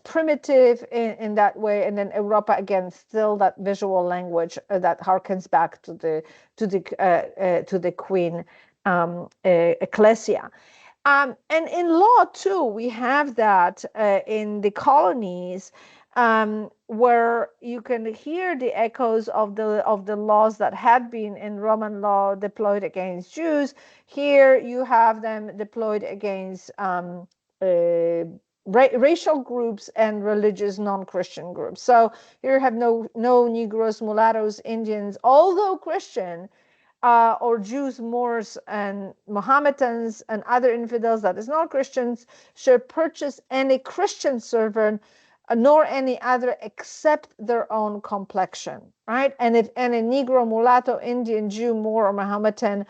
primitive in that way, and then Europa again, still that visual language that harkens back to the Queen Ecclesia. And in law too, we have that in the colonies, where you can hear the echoes of the laws that had been in Roman law deployed against Jews. Here you have them deployed against racial groups and religious non-Christian groups. So here you have no Negroes, mulattoes, Indians, although Christian, or Jews, Moors, and Mohammedans, and other infidels that is not Christians, should purchase any Christian servant, nor any other except their own complexion, right? And if any Negro, mulatto, Indian, Jew, Moor, or Mohammedan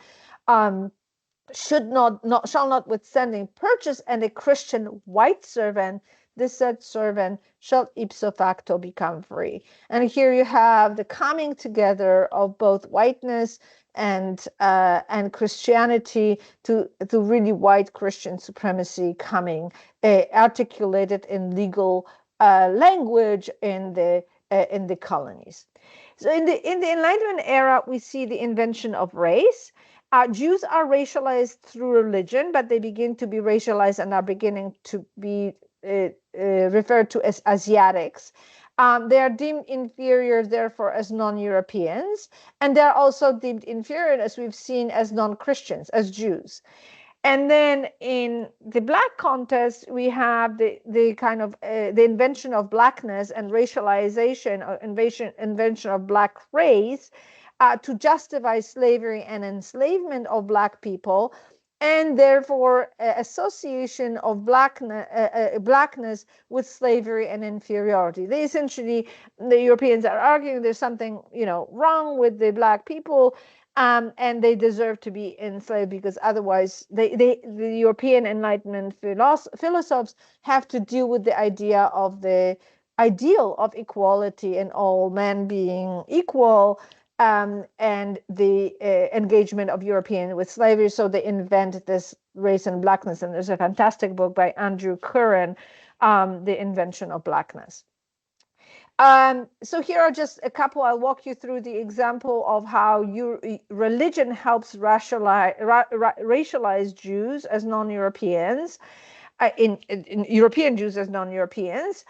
shall notwithstanding purchase any Christian white servant, the said servant shall ipso facto become free. And here you have the coming together of both whiteness and Christianity to really white Christian supremacy coming articulated in legal language in the colonies. So in the Enlightenment era, we see the invention of race. Jews are racialized through religion, but they begin to be racialized and are beginning to be referred to as Asiatics. They are deemed inferior, therefore, as non-Europeans, and they're also deemed inferior, as we've seen, as non-Christians, as Jews. And then in the Black contest, we have the kind of the invention of blackness and racialization, or invention of Black race, to justify slavery and enslavement of Black people, and therefore association of blackness with slavery and inferiority. They essentially, the Europeans are arguing there's something wrong with the Black people, and they deserve to be enslaved, because otherwise the European Enlightenment philosophers have to deal with the idea of the ideal of equality and all men being equal, and the engagement of Europeans with slavery. So they invent this race and blackness. And there's a fantastic book by Andrew Curran, The Invention of Blackness. So here are just a couple. I'll walk you through the example of how religion helps racialize Jews as non-Europeans. In European Jews as non-Europeans,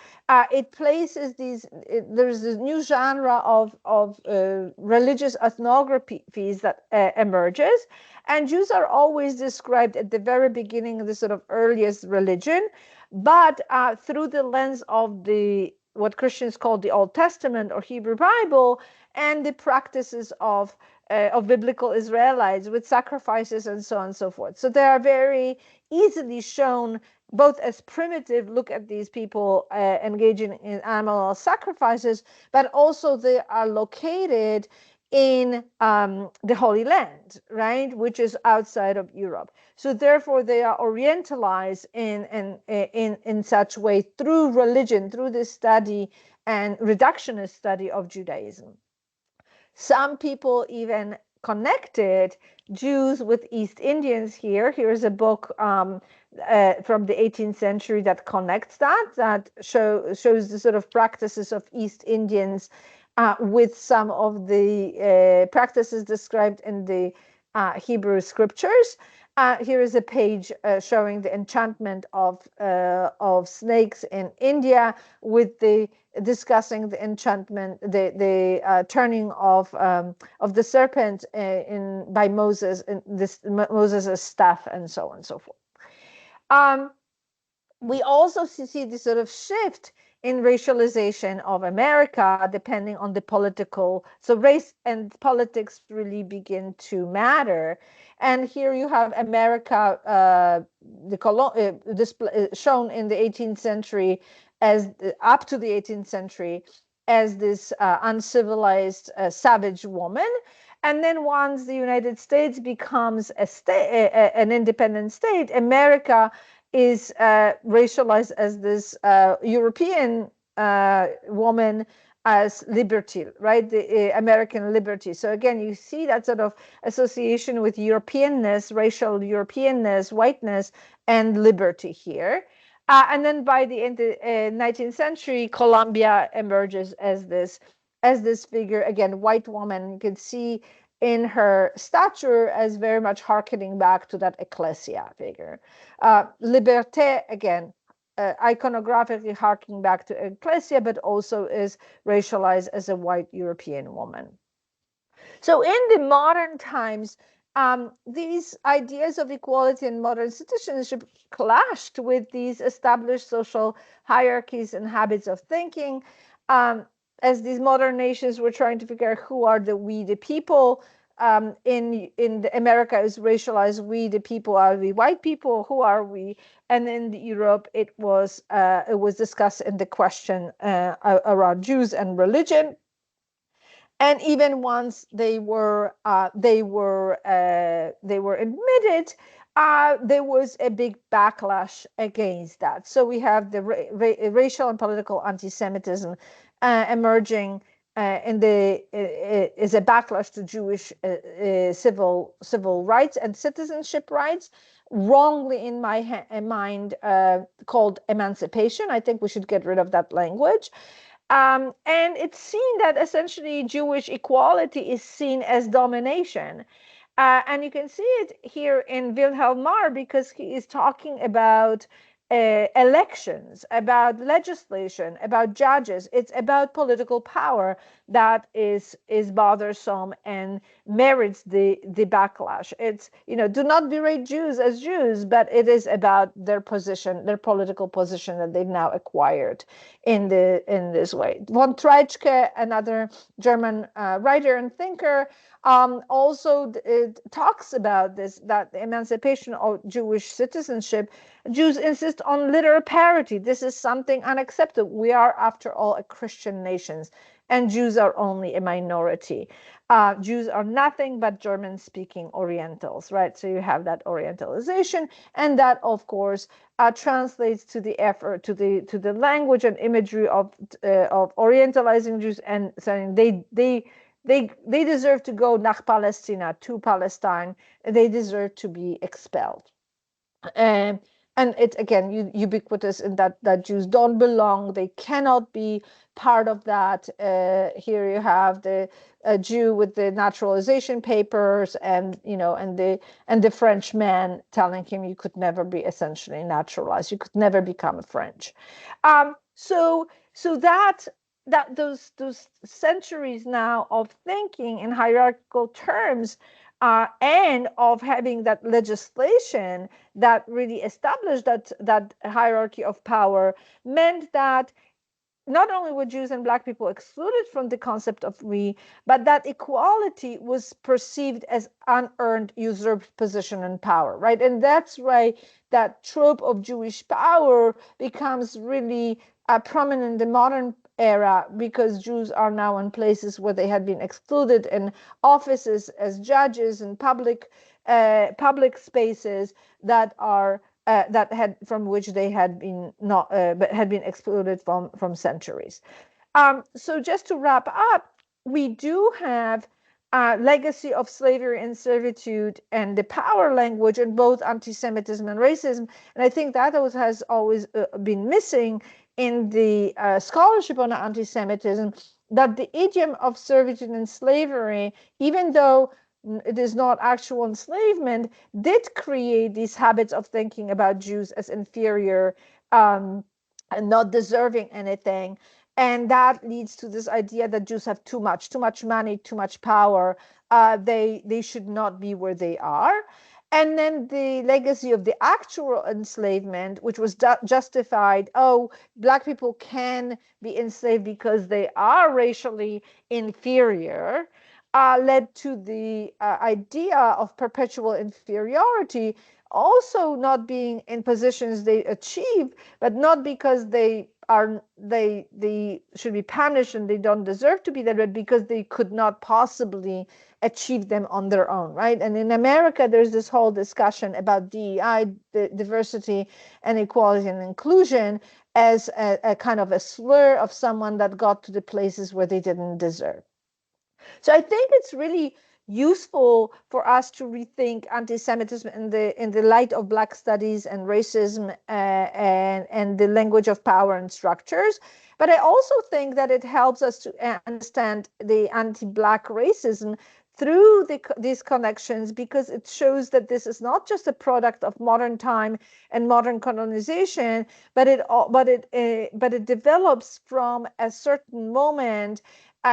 it places there's this new genre of religious ethnographies that emerges, and Jews are always described at the very beginning of the sort of earliest religion, but through the lens of what Christians call the Old Testament or Hebrew Bible, and the practices of biblical Israelites with sacrifices and so on and so forth. So they are very easily shown both as primitive, look at these people engaging in animal sacrifices, but also they are located in the Holy Land, right, which is outside of Europe. So therefore, they are orientalized in such way through religion, through this study and reductionist study of Judaism. Some people even connected Jews with East Indians here. Here's a book from the 18th century that connects that shows the sort of practices of East Indians with some of the practices described in the Hebrew scriptures. Here is a page showing the enchantment of snakes in India, with discussing the enchantment, the turning of the serpent by Moses, in Moses' staff, and so on and so forth. We also see this sort of shift in racialization of America, depending on the political. So race and politics really begin to matter. And here you have America, shown in the 18th century as up to the 18th century as this uncivilized, savage woman. And then once the United States becomes an independent state, America is racialized as this European woman as liberty, right? The American liberty. So again, you see that sort of association with Europeanness, racial Europeanness, whiteness, and liberty here. And then by the end of the 19th century, Columbia emerges as this figure, again, white woman. You can see in her stature as very much harkening back to that ecclesia figure. Liberté, again, iconographically harking back to ecclesia, but also is racialized as a white European woman. So in the modern times, these ideas of equality and modern citizenship clashed with these established social hierarchies and habits of thinking. As these modern nations were trying to figure out who are we the people. In America is racialized, we the people, are we white people, who are we? And in Europe it was discussed in the question around Jews and religion. And even once they were admitted, there was a big backlash against that. So we have the racial and political anti-Semitism emerging is a backlash to Jewish civil rights and citizenship rights, wrongly in my mind called emancipation. I think we should get rid of that language. And it's seen that essentially Jewish equality is seen as domination. And you can see it here in Wilhelm Marr, because he is talking about elections, about legislation, about judges. It's about political power that is bothersome and merits the backlash. It's, do not berate Jews as Jews, but it is about their position, their political position that they've now acquired in this way. Von Treitschke, another German writer and thinker, also talks about that the emancipation of Jewish citizenship. Jews insist on literal parity. This is something unacceptable. We are, after all, a Christian nation, and Jews are only a minority. Jews are nothing but German-speaking Orientals, right? So you have that Orientalization, and that, of course, translates to the effort, to the language and imagery of Orientalizing Jews, and saying they deserve to go nach Palästina, to Palestine. They deserve to be expelled. And it's again ubiquitous in that Jews don't belong. They cannot be part of that. Here you have the Jew with the naturalization papers, and the French man telling him you could never be essentially naturalized. You could never become a French. So that those centuries now of thinking in hierarchical terms, and of having that legislation that really established that hierarchy of power, meant that not only were Jews and Black people excluded from the concept of we, but that equality was perceived as unearned, usurped position and power, right? And that's why that trope of Jewish power becomes really prominent in the modern era, because Jews are now in places where they had been excluded, in offices as judges and public spaces that are from which they had been not but had been excluded from centuries. So just to wrap up, we do have a legacy of slavery and servitude and the power language in both anti-Semitism and racism, and I think that has always been missing in the scholarship on anti-Semitism, that the idiom of servitude and slavery, even though it is not actual enslavement, did create these habits of thinking about Jews as inferior, and not deserving anything. And that leads to this idea that Jews have too much money, too much power. They should not be where they are. And then the legacy of the actual enslavement, which was justified, Black people can be enslaved because they are racially inferior, led to the idea of perpetual inferiority, also not being in positions they achieve, but not because they should be punished and they don't deserve to be there, but because they could not possibly achieve them on their own, right? And in America, there's this whole discussion about DEI, diversity and equality and inclusion, as a kind of a slur of someone that got to the places where they didn't deserve. So I think it's really useful for us to rethink anti-Semitism in the light of Black studies and racism, and the language of power and structures. But I also think that it helps us to understand the anti-Black racism through these connections, because it shows that this is not just a product of modern time and modern colonization, but it develops from a certain moment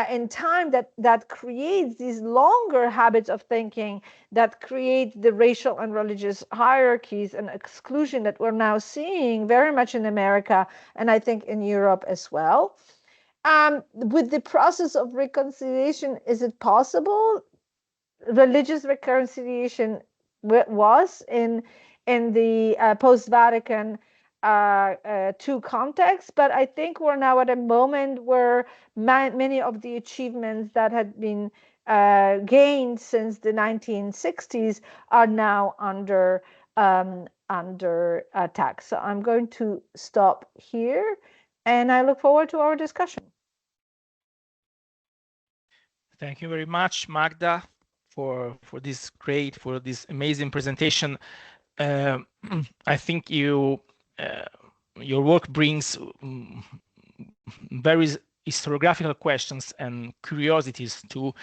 in time that creates these longer habits of thinking that create the racial and religious hierarchies and exclusion that we're now seeing very much in America, and I think in Europe as well. With the process of reconciliation, is it possible? Religious reconciliation was in the post-Vatican II context, but I think we're now at a moment where many of the achievements that had been gained since the 1960s are now under attack. So I'm going to stop here, and I look forward to our discussion. Thank you very much, Magda, for this amazing presentation. I think your work brings very historiographical questions and curiosities too.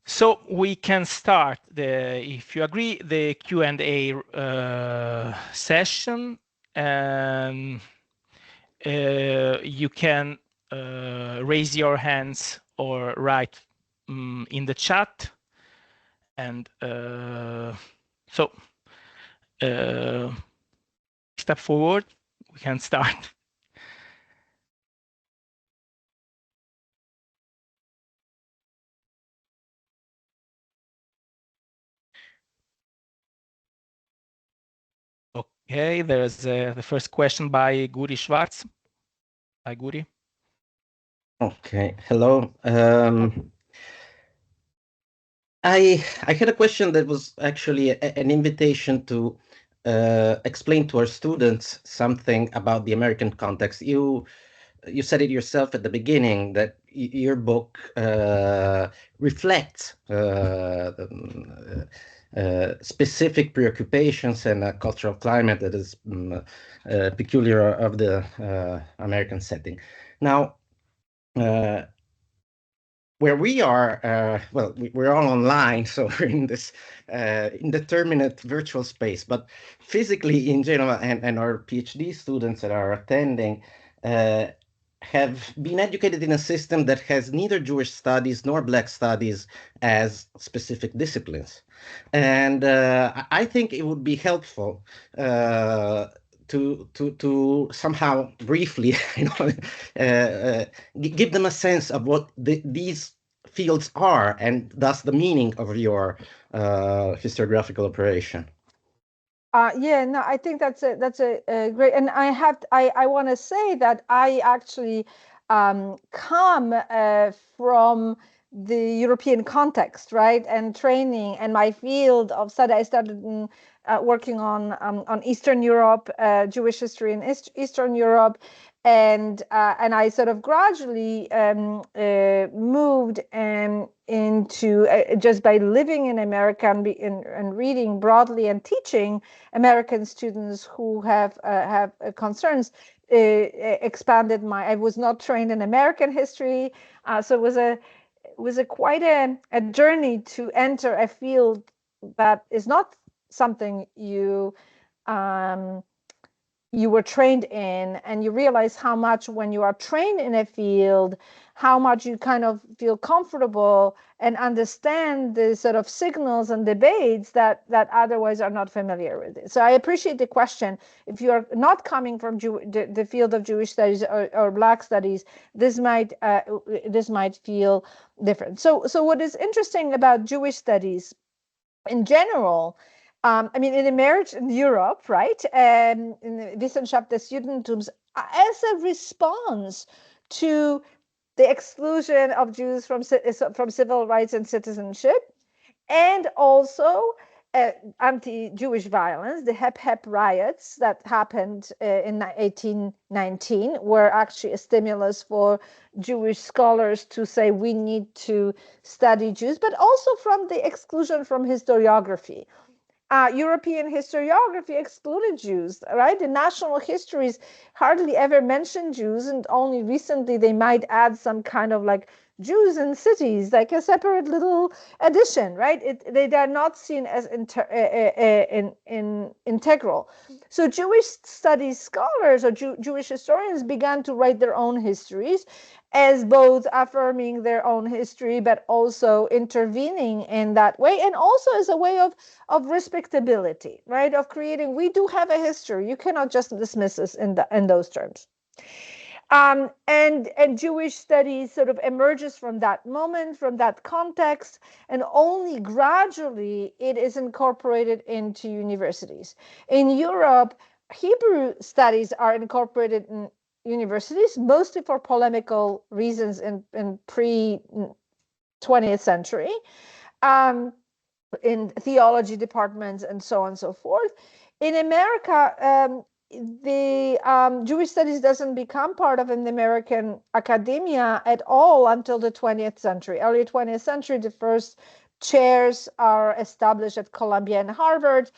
So we can start if you agree, the Q&A session, and you can raise your hands or write in the chat, and so step forward, we can start. Okay, there's the first question by Guri Schwartz. Hi, Guri. Okay, hello. I had a question that was actually an invitation to explain to our students something about the American context. You you said it yourself at the beginning that your book reflects specific preoccupations and a cultural climate that is peculiar of the American setting. Now, where we are, well, we're all online, so we're in this indeterminate virtual space, but physically in Genoa, and our PhD students that are attending have been educated in a system that has neither Jewish studies nor Black studies as specific disciplines. And I think it would be helpful to somehow briefly, give them a sense of what these fields are, and thus the meaning of your historiographical operation. Yeah, no, I think that's a great, and I want to say that I actually come from the European context, right, and training, and my field of study. I started working on Eastern Europe, Jewish history in Eastern Europe, and I sort of gradually moved into just by living in America and reading broadly and teaching American students who have concerns. Expanded my. I was not trained in American history, so it was quite a journey to enter a field that is not something you were trained in, and you realize how much when you are trained in a field, how much you kind of feel comfortable and understand the sort of signals and debates that otherwise are not familiar with it. So I appreciate the question. If you are not coming from the field of Jewish studies or Black studies, this might feel different. So what is interesting about Jewish studies in general, I mean, in Europe, right, in the Wissenschaft des Judentums, as a response to the exclusion of Jews from civil rights and citizenship, and also anti-Jewish violence, the Hep riots that happened in 1819 were actually a stimulus for Jewish scholars to say we need to study Jews, but also from the exclusion from historiography. European historiography excluded Jews, right? The national histories hardly ever mention Jews, and only recently they might add some kind of like Jews in cities, like a separate little addition, right? They are not seen as integral. So Jewish studies scholars or Jewish historians began to write their own histories as both affirming their own history, but also intervening in that way, and also as a way of respectability, right? Of creating, we do have a history. You cannot just dismiss us in those terms. And Jewish studies sort of emerges from that moment, from that context, and only gradually it is incorporated into universities. In Europe, Hebrew studies are incorporated in universities, mostly for polemical reasons in pre-20th century, in theology departments and so on and so forth. In America, the Jewish studies doesn't become part of an American academia at all until the 20th century. Early 20th century, the first chairs are established at Columbia and Harvard,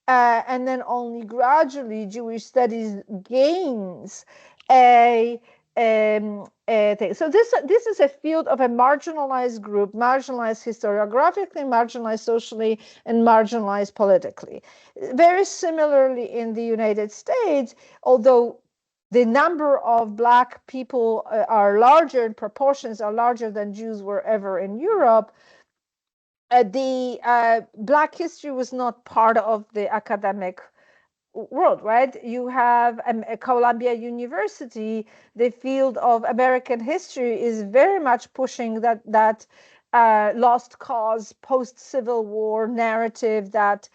and then only gradually Jewish studies gains a thing. So this is a field of a marginalized group, marginalized historiographically, marginalized socially, and marginalized politically. Very similarly in the United States, although the number of Black people are larger, in proportions are larger than Jews were ever in Europe, the Black history was not part of the academic world, right? You have a Columbia University, the field of American history is very much pushing that lost cause, post-Civil War narrative that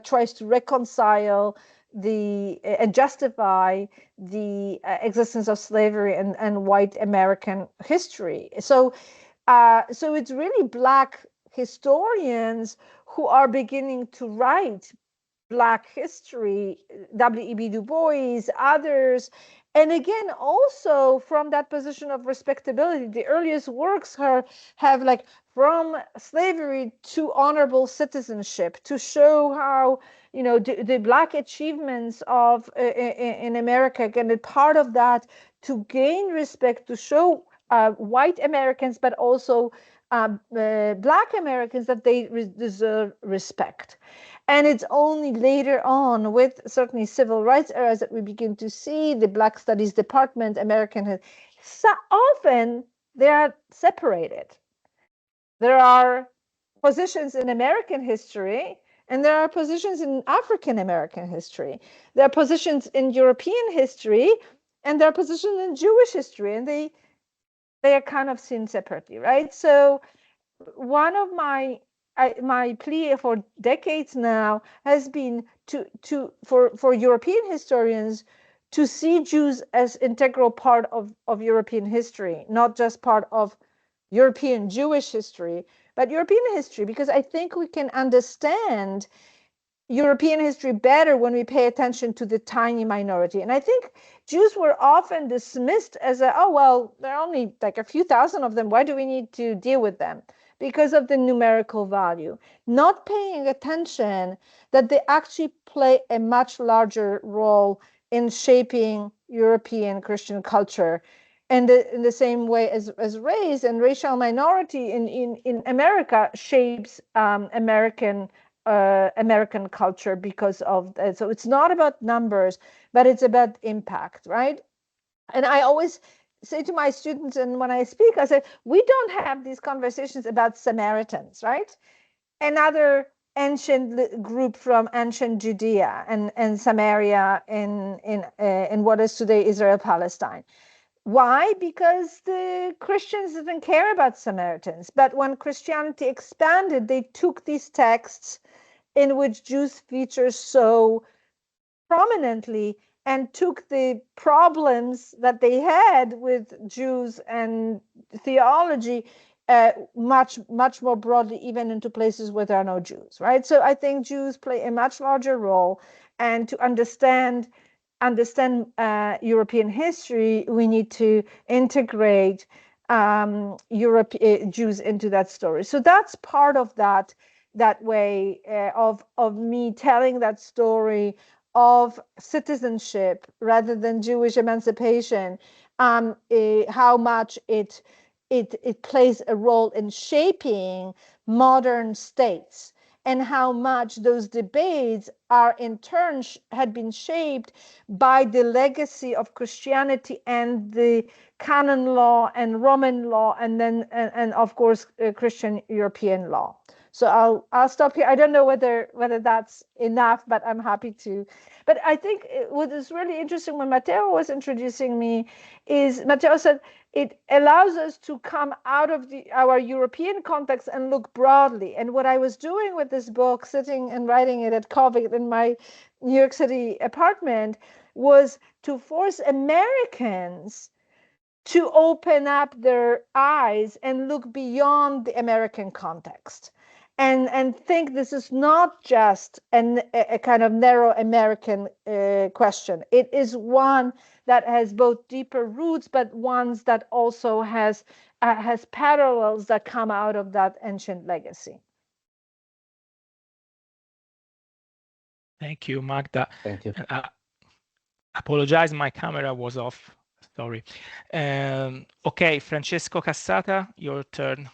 tries to reconcile and justify the existence of slavery and white American history. So it's really Black historians who are beginning to write Black history, W.E.B. Du Bois, others, And again, also from that position of respectability, the earliest works have like from slavery to honorable citizenship, to show how, you know, the Black achievements of in America, again, part of that to gain respect, to show white Americans, but also Black Americans, that they deserve respect. And it's only later on, with certainly civil rights eras, that we begin to see the Black Studies Department, American. So often they are separated. There are positions in American history, and there are positions in African American history. There are positions in European history, and there are positions in Jewish history, and they are kind of seen separately, right? So one of my plea for decades now has been for European historians to see Jews as integral part of European history, not just part of European Jewish history, but European history, because I think we can understand European history better when we pay attention to the tiny minority. And I think Jews were often dismissed as oh, well, there are only like a few thousand of them. Why do we need to deal with them? Because of the numerical value, not paying attention that they actually play a much larger role in shaping European Christian culture. And in the same way as race and racial minority in America shapes American culture because of that. So it's not about numbers, but it's about impact, right? And I always say to my students, and when I speak, I say, we don't have these conversations about Samaritans, right? Another ancient group from ancient Judea and Samaria in what is today Israel, Palestine. Why? Because the Christians didn't care about Samaritans. But when Christianity expanded, they took these texts in which Jews feature so prominently and took the problems that they had with Jews and theology much more broadly, even into places where there are no Jews, right? So I think Jews play a much larger role, and to understand European history, we need to integrate Jews into that story. So that's part of that way of me telling that story of citizenship rather than Jewish emancipation, how much it plays a role in shaping modern states, and how much those debates are in turn had been shaped by the legacy of Christianity and the canon law and Roman law, and then and of course Christian European law. So I'll stop here. I don't know whether that's enough, but I'm happy to. But I think what is really interesting when Matteo was introducing me is Matteo said it allows us to come out of our European context and look broadly. And what I was doing with this book, sitting and writing it at COVID in my New York City apartment, was to force Americans to open up their eyes and look beyond the American context, and think this is not just a kind of narrow American question. It is one that has both deeper roots, but ones that also has parallels that come out of that ancient legacy. Thank you, Magda. Thank you. Apologize, my camera was off. Sorry. Okay, Francesco Cassata, your turn.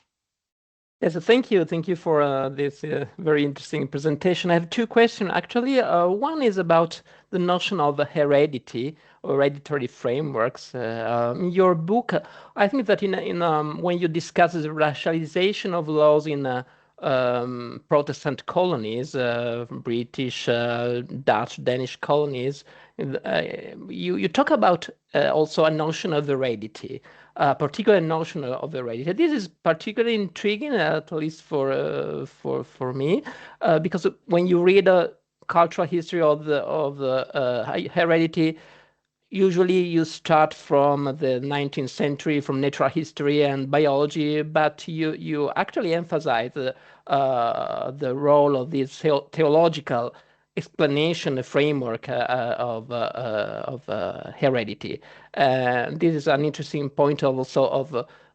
Yes, thank you. Thank you for this very interesting presentation. I have two questions, actually. One is about the notion of heredity or hereditary frameworks. In your book, I think that when you discuss the racialization of laws in Protestant colonies, British, Dutch, Danish colonies, you talk about also a notion of heredity. A particular notion of heredity. This is particularly intriguing, at least for me, because when you read a cultural history of the heredity, usually you start from the 19th century, from natural history and biology, but you actually emphasize the role of these theological explanation, a framework of heredity. This is an interesting point also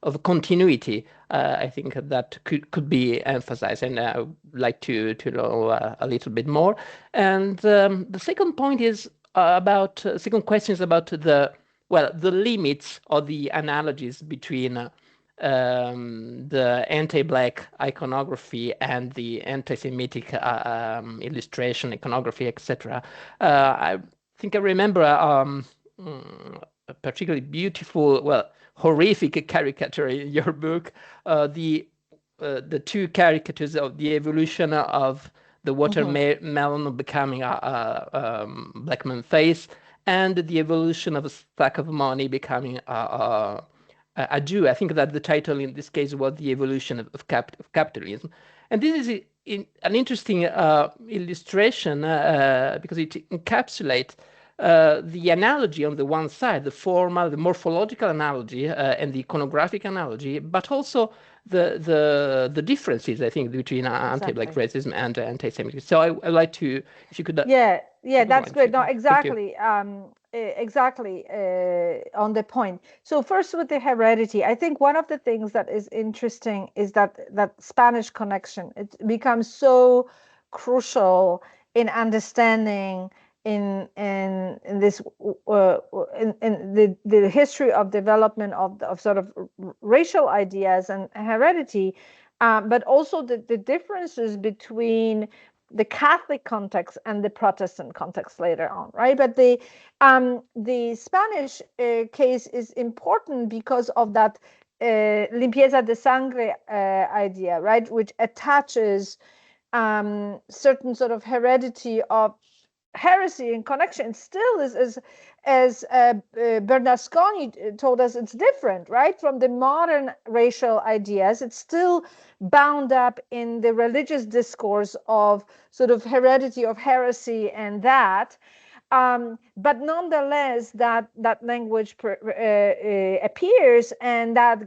of continuity. I think that could be emphasized, and I would like to know a little bit more. And the second point is second question is about the limits of the analogies between the anti-Black iconography and the anti-Semitic illustration, iconography, etc. I think I remember a particularly beautiful, horrific caricature in your book, the two caricatures of the evolution of the watermelon becoming a black man face, and the evolution of a stack of money becoming a Jew. I think that the title in this case was The Evolution of Capitalism. And this is an interesting illustration because it encapsulates the analogy on the one side, the formal, the morphological analogy and the iconographic analogy, but also the differences, I think, between anti-Black racism and anti-Semitism. So I'd like to, if you could... Yeah, that's great. No, exactly. Exactly on the point. So first with the heredity, I think one of the things that is interesting is that Spanish connection. It becomes so crucial in understanding in this in the history of development of sort of racial ideas and heredity, but also the differences between the Catholic context and the Protestant context later on, right? But the Spanish case is important because of that limpieza de sangre idea, right? Which attaches certain sort of heredity of heresy and connection. Still is as Bernasconi told us, it's different, right? From the modern racial ideas, it's still bound up in the religious discourse of sort of heredity of heresy and that. But nonetheless, that language appears and that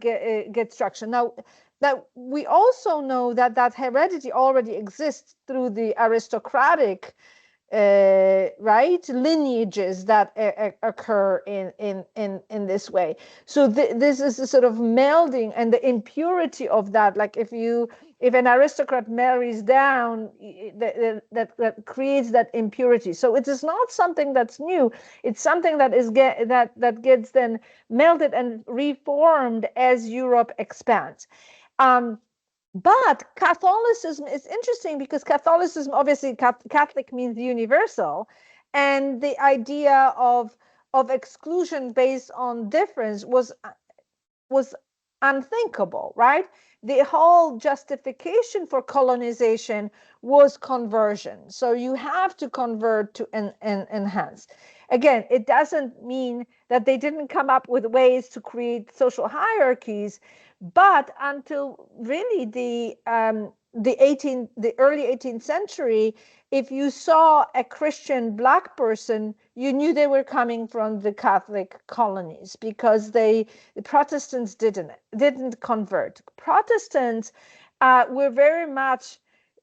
gets structured. Now, that we also know that heredity already exists through the aristocratic right lineages that occur in this way. So this is a sort of melding, and the impurity of that, like if an aristocrat marries down, that creates that impurity. So it is not something that's new. It's something that is that gets then melded and reformed as Europe expands. But Catholicism is interesting because Catholicism, obviously Catholic means universal, and the idea of exclusion based on difference was unthinkable, right? The whole justification for colonization was conversion. So you have to convert to enhance. Again, it doesn't mean that they didn't come up with ways to create social hierarchies, but until really the early 18th century, if you saw a Christian Black person, you knew they were coming from the Catholic colonies, because the Protestants didn't convert. Protestants were very much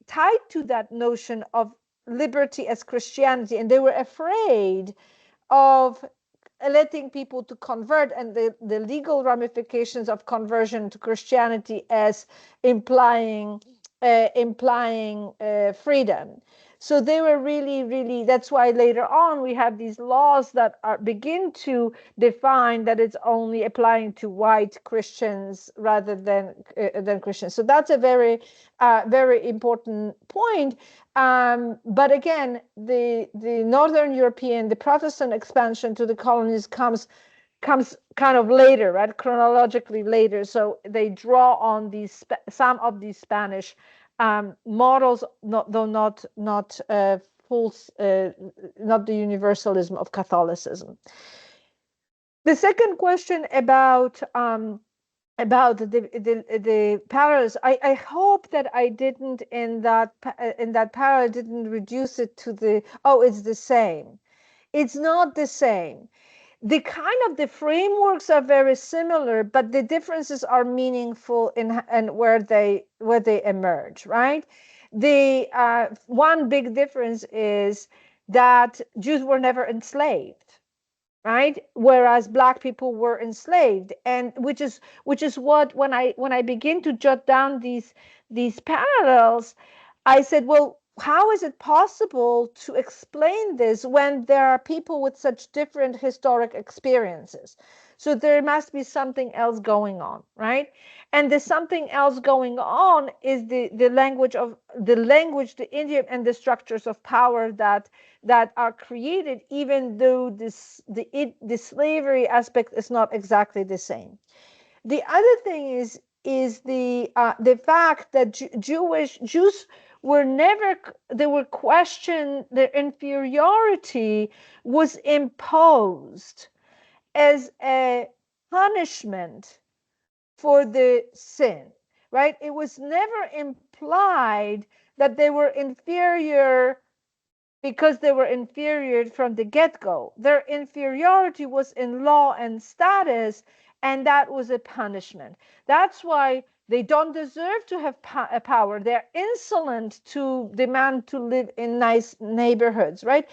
tied to that notion of liberty as Christianity, and they were afraid of letting people to convert and the legal ramifications of conversion to Christianity as implying freedom. So they were really, that's why later on we have these laws that begin to define that it's only applying to white Christians rather than Christians. So that's a very important point. But again, the Northern European, the Protestant expansion to the colonies comes kind of later, right? Chronologically later. So they draw on some of these Spanish models, not the universalism of Catholicism. The second question about the parallels, I hope that I didn't in that parallel didn't reduce it to it's the same. It's not the same. The frameworks are very similar, but the differences are meaningful in where they emerge, right? The one big difference is that Jews were never enslaved, right? Whereas Black people were enslaved, and which is what, when I begin to jot down these parallels, I said, well, how is it possible to explain this when there are people with such different historic experiences? So there must be something else going on, right? And the something else going on is the language, the idiom, and the structures of power that are created, even though the slavery aspect is not exactly the same. The other thing is the fact that Jews were never, they were questioned, their inferiority was imposed as a punishment for the sin, right? It was never implied that they were inferior because they were inferior from the get-go. Their inferiority was in law and status, and that was a punishment. That's why they don't deserve to have power. They're insolent to demand to live in nice neighborhoods, right?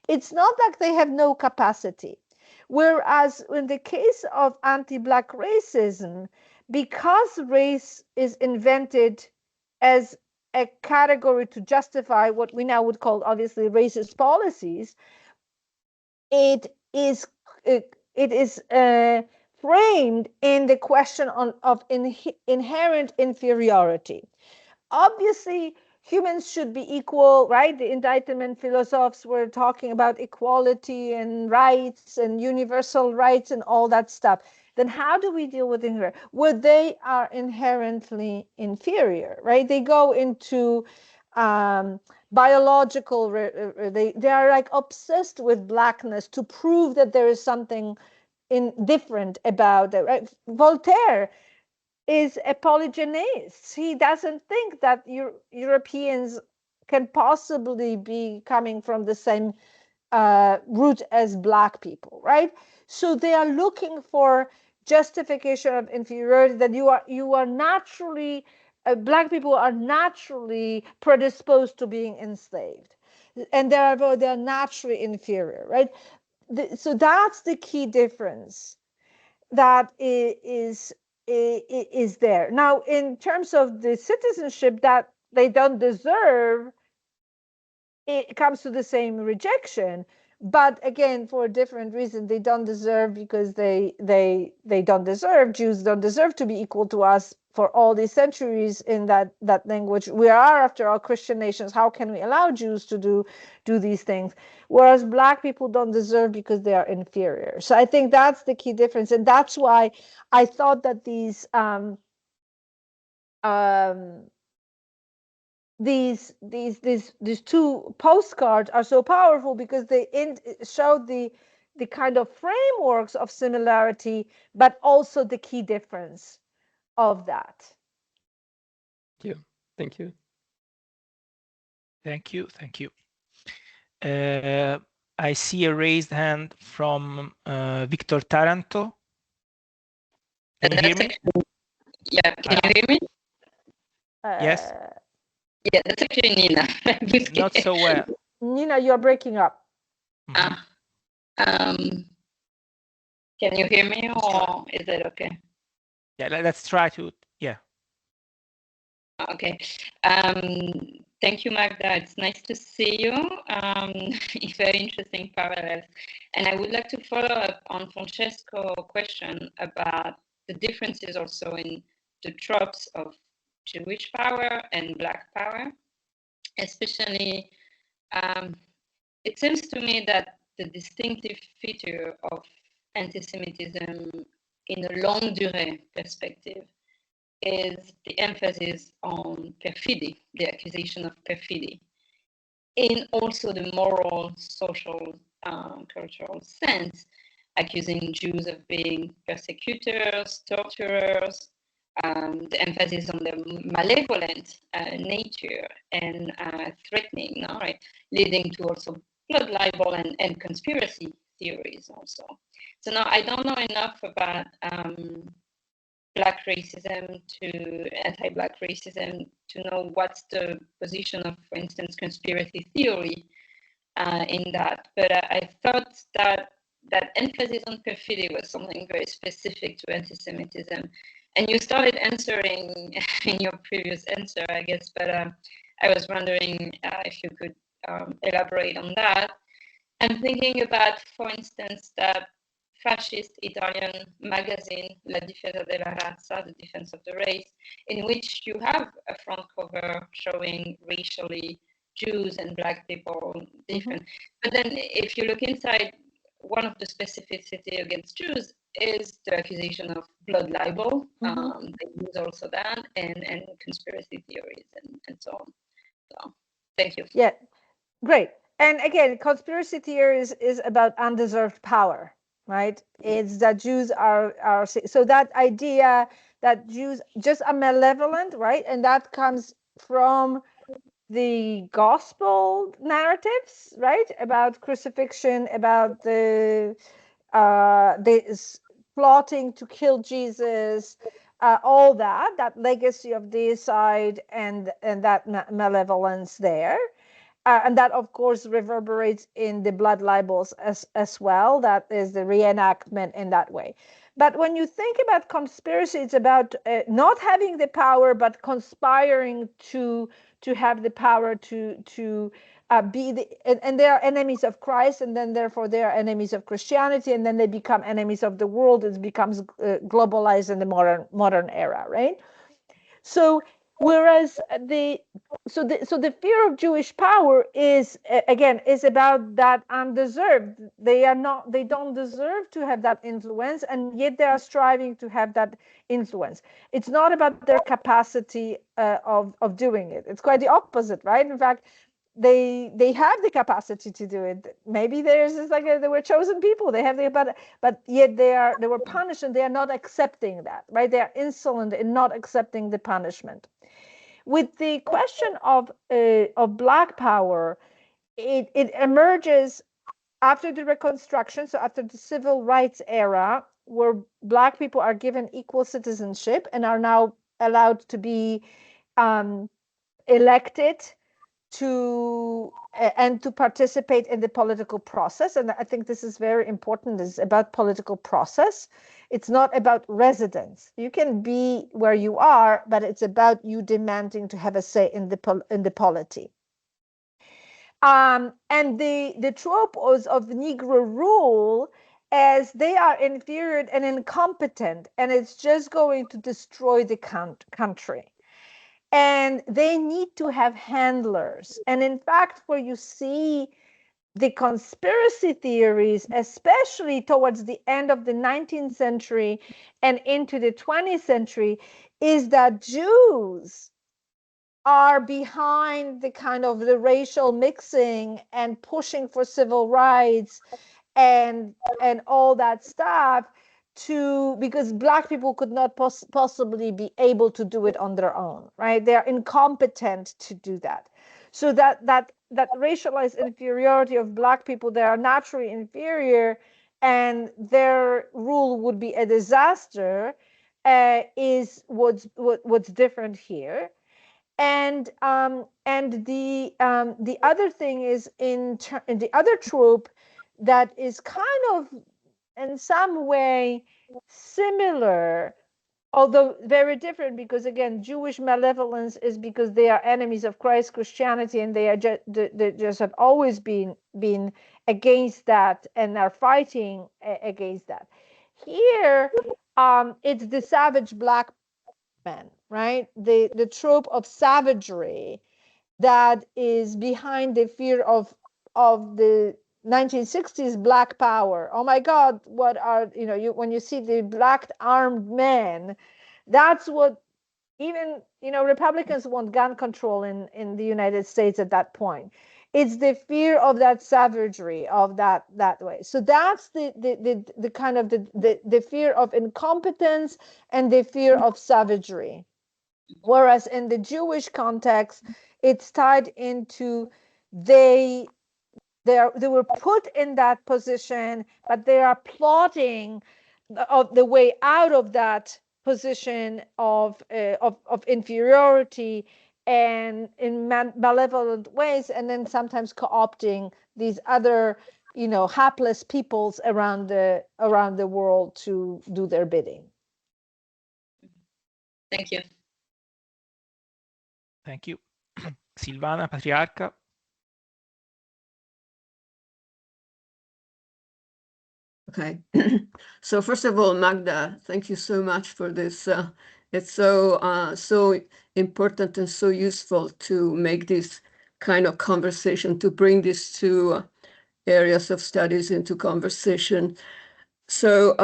It's not like they have no capacity. Whereas in the case of anti-Black racism, because race is invented as a category to justify what we now would call, obviously, racist policies, it is framed in the question of inherent inferiority. Obviously, humans should be equal, right? The Enlightenment philosophers were talking about equality and rights and universal rights and all that stuff. Then how do we deal with inferior? Where they are inherently inferior, right? They go into biological, they are like obsessed with Blackness to prove that there is something different about it, right? Voltaire is a polygenist. He doesn't think that Europeans can possibly be coming from the same root as Black people, right? So they are looking for justification of inferiority, that you are naturally, Black people are naturally predisposed to being enslaved, and therefore they're naturally inferior, right? So that's the key difference that is there. Now, in terms of the citizenship that they don't deserve, it comes to the same rejection, but again, for a different reason. They don't deserve because they don't deserve. Jews don't deserve to be equal to us for all these centuries in that language. We are, after all, Christian nations. How can we allow Jews to do these things? Whereas Black people don't deserve because they are inferior. So I think that's the key difference, and that's why I thought that these two postcards are so powerful, because they show the kind of frameworks of similarity, but also the key difference of that. Thank you. Thank you. Thank you. I see a raised hand from Victor Taranto. Can you hear me? Yeah, can you hear me? Yes. Yeah, that's actually Nina. Not so well. Nina, you're breaking up. Can you hear me, or is that okay? Yeah, let's try to, yeah. Okay. Thank you, Magda. It's nice to see you. Very interesting parallels. And I would like to follow up on Francesco's question about the differences also in the tropes of Jewish power and Black power. Especially, it seems to me that the distinctive feature of anti-Semitism in a longue durée perspective is the emphasis on perfidy, the accusation of perfidy, in also the moral, social, cultural sense, accusing Jews of being persecutors, torturers, the emphasis on their malevolent nature and threatening, right, leading to also blood libel and conspiracy theories also. So now I don't know enough about Black racism to anti-Black racism to know what's the position of, for instance, conspiracy theory in that. But I thought that emphasis on perfidy was something very specific to anti-Semitism. And you started answering in your previous answer, I guess, but I was wondering if you could elaborate on that. I'm thinking about, for instance, that fascist Italian magazine, La difesa della razza, the defense of the race, in which you have a front cover showing racially Jews and Black people different. But then if you look inside, one of the specificity against Jews is the accusation of blood libel. They use also that, and conspiracy theories and so on. So thank you. Yeah, great. And again, conspiracy theories is about undeserved power, right? It's that Jews are so that idea that Jews just are malevolent, right? And that comes from the gospel narratives, right? About crucifixion, about the plotting to kill Jesus, all that legacy of deicide and that malevolence there. And that, of course, reverberates in the blood libels as well. That is the reenactment in that way. But when you think about conspiracy, it's about not having the power, but conspiring to have the power to be the, and they are enemies of Christ, and then therefore they are enemies of Christianity, and then they become enemies of the world. It becomes globalized in the modern era, right? So whereas the fear of Jewish power is again is about that undeserved. They don't deserve to have that influence, and yet they are striving to have that influence. It's not about their capacity of doing it. It's quite the opposite, right? In fact, they have the capacity to do it. Maybe there's just like they were chosen people. They have the but yet they were punished, and they are not accepting that, right? They are insolent in not accepting the punishment. With the question of Black power, it emerges after the Reconstruction, so after the Civil Rights era, where Black people are given equal citizenship and are now allowed to be elected and to participate in the political process. And I think this is very important. It's about political process. It's not about residence. You can be where you are, but it's about you demanding to have a say in the polity. And the trope of Negro rule, as they are inferior and incompetent, and it's just going to destroy the country. And they need to have handlers. And in fact, where you see the conspiracy theories, especially towards the end of the 19th century and into the 20th century, is that Jews are behind the kind of the racial mixing and pushing for civil rights and all that stuff, because Black people could not possibly be able to do it on their own, right? They are incompetent to do that. So that racialized inferiority of Black people, they are naturally inferior, and their rule would be a disaster, is what's different here. And the other thing is in the other trope that is kind of in some way similar, although very different, because again, Jewish malevolence is because they are enemies of Christ, Christianity, and they just have always been against that and are fighting against that. Here, it's the savage Black man, right? The trope of savagery that is behind the fear of the 1960s Black power. Oh my God, what are, when you see the Black armed men, that's what even, Republicans want gun control in the United States at that point. It's the fear of that savagery of that way. So that's the kind of the fear of incompetence and the fear of savagery. Whereas in the Jewish context, it's tied into they were put in that position, but they are plotting the way out of that position of inferiority and in malevolent ways, and then sometimes co-opting these other, hapless peoples around the world to do their bidding. Thank you. Thank you. Silvana, Patriarca. Okay. So first of all, Magda, thank you so much for this. It's so important and so useful to make this kind of conversation, to bring these two areas of studies into conversation. So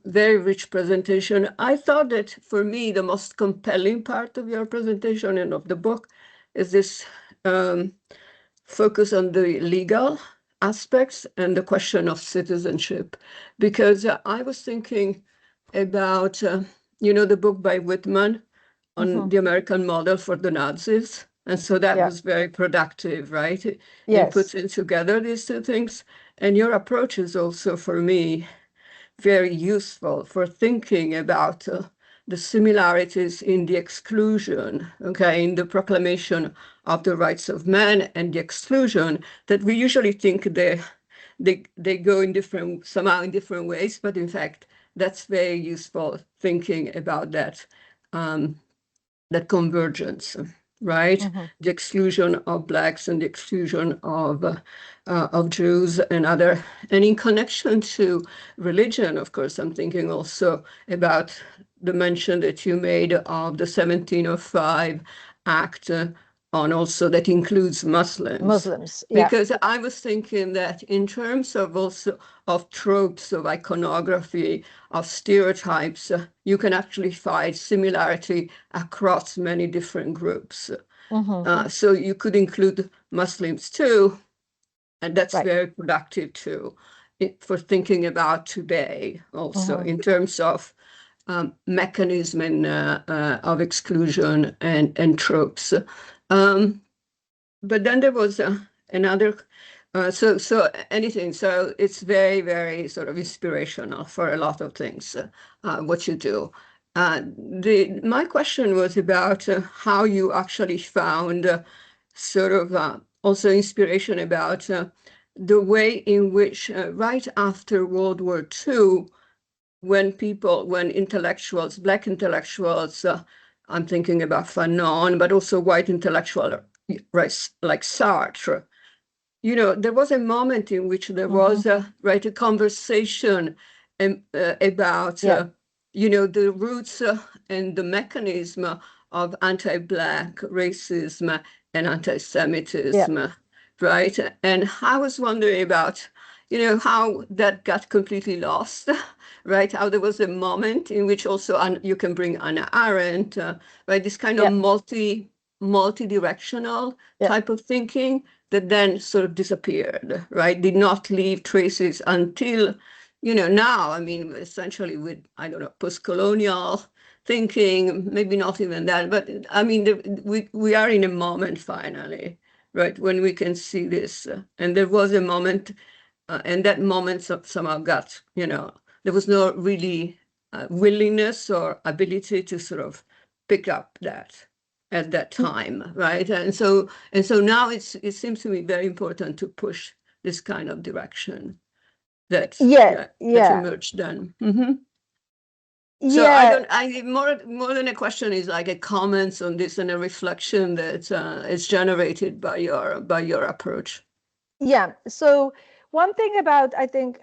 very rich presentation. I thought that for me, the most compelling part of your presentation and of the book is this focus on the legal aspects and the question of citizenship, because I was thinking about, the book by Whitman on the American model for the Nazis. And so that was very productive, right? It puts in together these two things. And your approach is also, for me, very useful for thinking about the similarities in the exclusion, okay, in the proclamation of the rights of man and the exclusion, that we usually think they go somehow in different ways, but in fact, that's very useful thinking about that convergence, right? The exclusion of Blacks and the exclusion of Jews and in connection to religion, of course, I'm thinking also about the mention that you made of the 1705 Act on also that includes Muslims. Because I was thinking that in terms of also of tropes, of iconography, of stereotypes, you can actually find similarity across many different groups. So you could include Muslims too, and that's very productive too for thinking about today also in terms of mechanism of exclusion and tropes. But then there was another, so anything. So it's very, very sort of inspirational for a lot of things, what you do. My question was about how you actually found sort of also inspiration about the way in which right after World War II, when intellectuals, Black intellectuals, I'm thinking about Fanon, but also white intellectuals, right, like Sartre, there was a moment in which there was a conversation about, the roots and the mechanism of anti-Black racism and anti-Semitism, right? And I was wondering about, how that got completely lost, right? How there was a moment in which also you can bring Hannah Arendt, right? This kind of multi-directional type of thinking that then sort of disappeared, right? Did not leave traces until, now, I mean, essentially with, I don't know, post-colonial thinking, maybe not even that, but I mean, we are in a moment finally, right, when we can see this. And there was a moment, and that moment somehow got, there was no really willingness or ability to sort of pick up that at that time, right? And so now it seems to me very important to push this kind of direction that emerged then. So more than a question is like a comments on this and a reflection that is generated by your approach. Yeah. So one thing about, I think,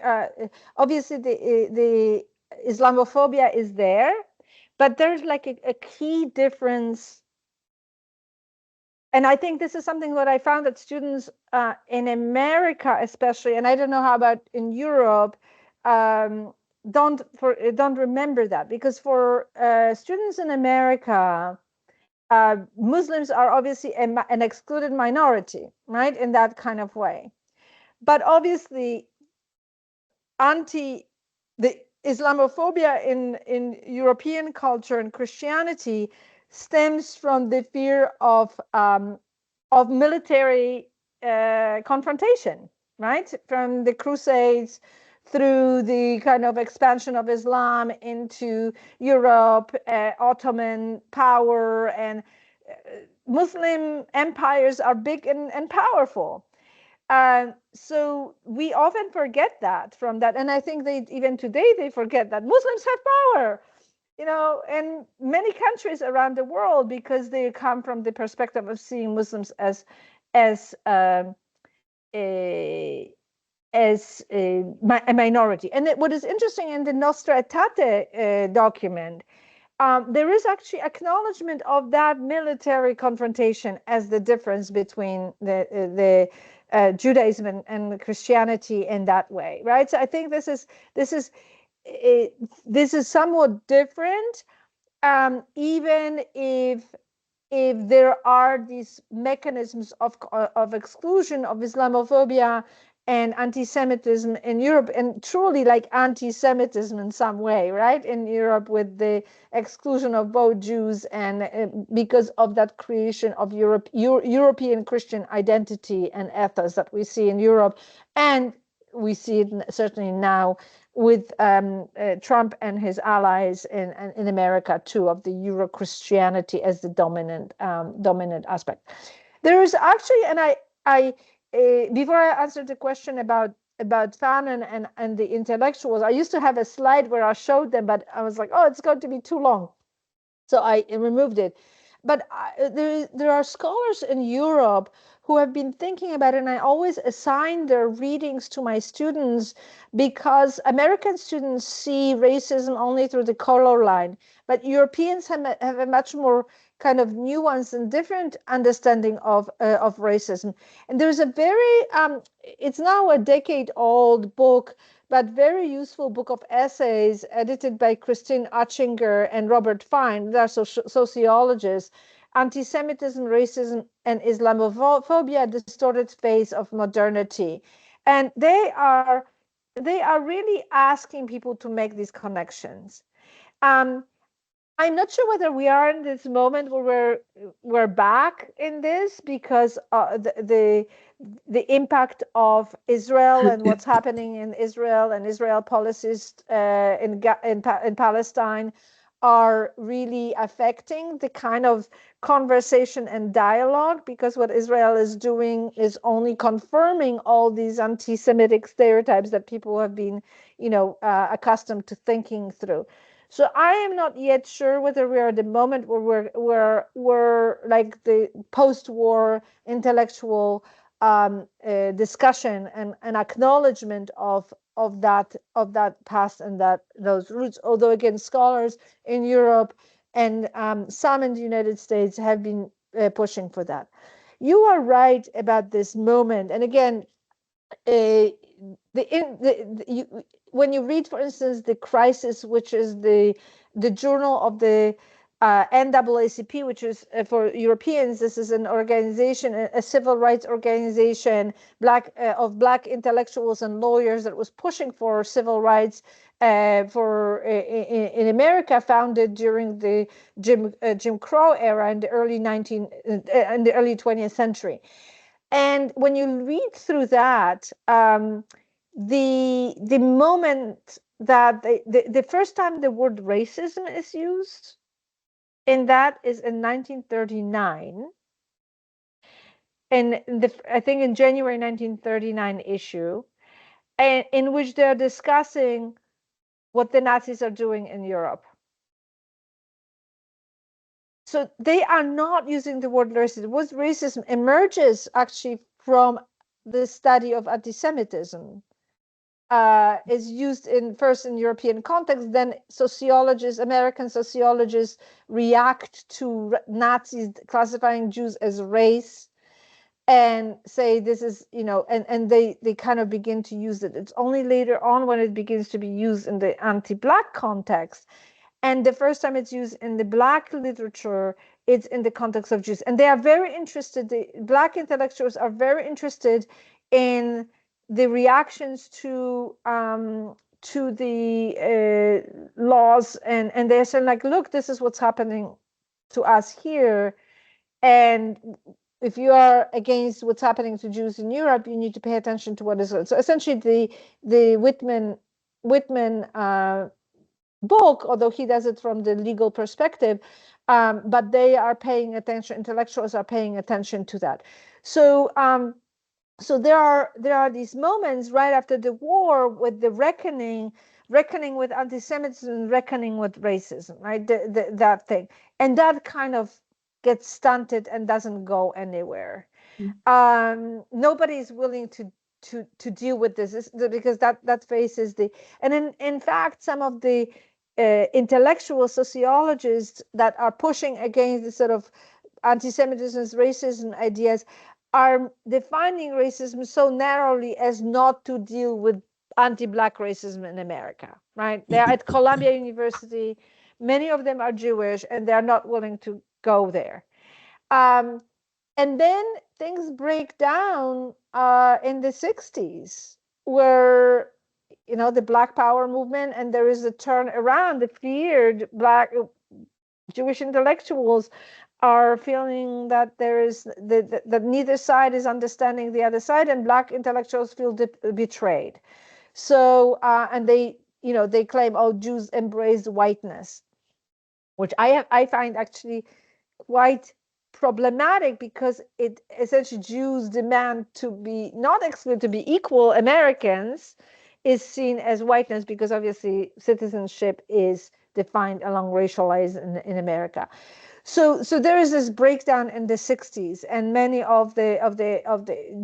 obviously the Islamophobia is there, but there's like a key difference. And I think this is something that I found that students in America, especially, and I don't know how about in Europe, don't remember that, because for students in America, Muslims are obviously an excluded minority, right, in that kind of way. But obviously, the Islamophobia in European culture and Christianity stems from the fear of military confrontation, right? From the Crusades, through the kind of expansion of Islam into Europe, Ottoman power, and Muslim empires are big and powerful. So we often forget that from that. And I think even today they forget that Muslims have power, in many countries around the world, because they come from the perspective of seeing Muslims as a minority. And what is interesting in the Nostra Aetate document, there is actually acknowledgement of that military confrontation as the difference between the Judaism and Christianity in that way, right? So I think this is somewhat different, even if there are these mechanisms of exclusion, of Islamophobia and anti-Semitism in Europe, and truly like anti-Semitism in some way, right? In Europe, with the exclusion of both Jews and because of that creation of European Christian identity and ethos that we see in Europe, and we see it certainly now with Trump and his allies in America too, of the Euro-Christianity as the dominant aspect. There is actually, and I before I answered the question about Fanon and the intellectuals, I used to have a slide where I showed them, but I was like, oh, it's going to be too long, so I removed it. But there are scholars in Europe who have been thinking about it, and I always assign their readings to my students, because American students see racism only through the color line, but Europeans have a much more kind of nuanced and different understanding of racism. And there's a very, it's now a decade-old book, but very useful book of essays edited by Christine Achinger and Robert Fine. They're sociologists. Anti-Semitism, Racism, and Islamophobia: Distorted Face of Modernity. And they are really asking people to make these connections. I'm not sure whether we are in this moment where we're back in this, because the impact of Israel and what's happening in Israel and Israel policies in Palestine are really affecting the kind of conversation and dialogue, because what Israel is doing is only confirming all these anti-Semitic stereotypes that people have been, accustomed to thinking through. So I am not yet sure whether we are at the moment where we're like the post-war intellectual discussion and acknowledgement of that past and those roots. Although again, scholars in Europe and some in the United States have been pushing for that. You are right about this moment, and again, when you read, for instance, The Crisis, which is the journal of the NAACP, which is for Europeans, this is an organization, a civil rights organization, of black intellectuals and lawyers that was pushing for civil rights in America, founded during the Jim Crow era in the early 20th century. And when you read through that, the moment that the first time the word racism is used in that is in 1939, and I think in January 1939 issue, and in which they're discussing what the Nazis are doing in Europe. So they are not using the word racism. The word racism emerges actually from the study of anti-Semitism. Is used first in European context, then American sociologists react to Nazis classifying Jews as race and say this is, and they kind of begin to use it. It's only later on when it begins to be used in the anti-Black context. And the first time it's used in the Black literature, it's in the context of Jews. And they are very interested, the Black intellectuals are very interested in the reactions to the laws, and they're saying, like, look, this is what's happening to us here, and if you are against what's happening to Jews in Europe, you need to pay attention to what is good. So essentially, the Whitman book, although he does it from the legal perspective, but they are paying attention. Intellectuals are paying attention to that. So so there are these moments right after the war with the reckoning with anti-Semitism, reckoning with racism, right? That thing, and that kind of gets stunted and doesn't go anywhere. Nobody is willing to deal with this because that faces the, and in fact some of the intellectual sociologists that are pushing against the sort of anti-Semitism, racism ideas are defining racism so narrowly as not to deal with anti-Black racism in America, right? They're at Columbia University. Many of them are Jewish, and they're not willing to go there. And then things break down in the 60s, where, you know, the Black Power movement, and there is a turn around. The feared Black Jewish intellectuals are feeling that there is that neither side is understanding the other side, and Black intellectuals feel betrayed. So and they, you know, they claim, oh, Jews embrace whiteness, which I find actually quite problematic, because it essentially Jews demand to be not excluded, to be equal Americans is seen as whiteness, because obviously citizenship is defined along racial lines in America. So there is this breakdown in the 60s, and many of the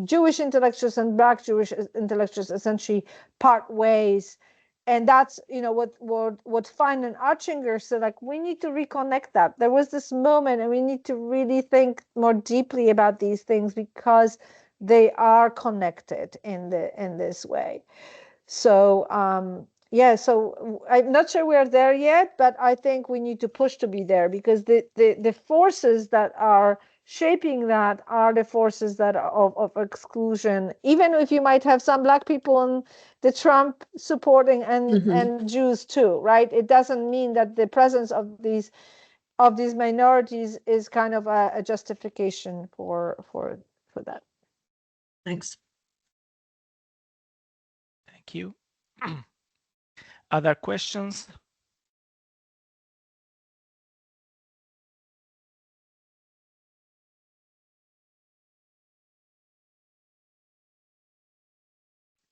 Jewish intellectuals and Black Jewish intellectuals essentially part ways. And that's, you know, what Fine and Archinger said, like, we need to reconnect that. There was this moment, and we need to really think more deeply about these things, because they are connected in this way. So yeah, so I'm not sure we're there yet, but I think we need to push to be there, because the forces that are shaping that are the forces that are of exclusion. Even if you might have some Black people in the Trump supporting and Jews too, right? It doesn't mean that the presence of these minorities is kind of a justification for that. Thanks. Thank you. Other questions?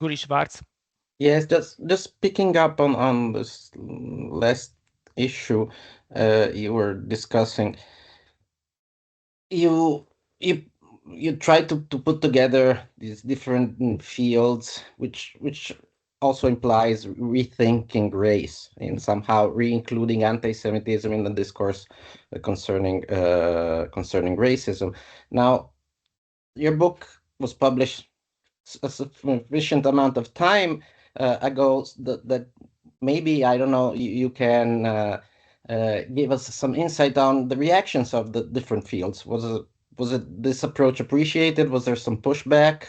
Guri Schwarz. Yes, just picking up on this last issue you were discussing. You try to put together these different fields, which also implies rethinking race and somehow re-including anti-Semitism in the discourse concerning racism. Now, your book was published a sufficient amount of time ago that maybe, I don't know, you can give us some insight on the reactions of the different fields. Was it this approach appreciated? Was there some pushback?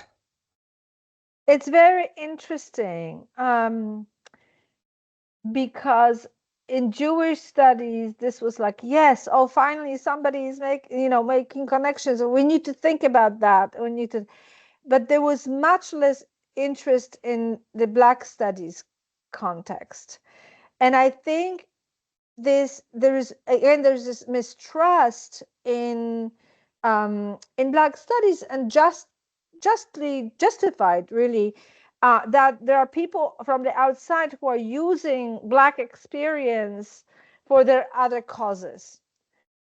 It's very interesting because in Jewish studies, this was like, yes, oh, finally somebody is making connections. We need to think about that. But there was much less interest in the Black studies context. And I think there's this mistrust in Black studies, and justly justified, really, that there are people from the outside who are using Black experience for their other causes.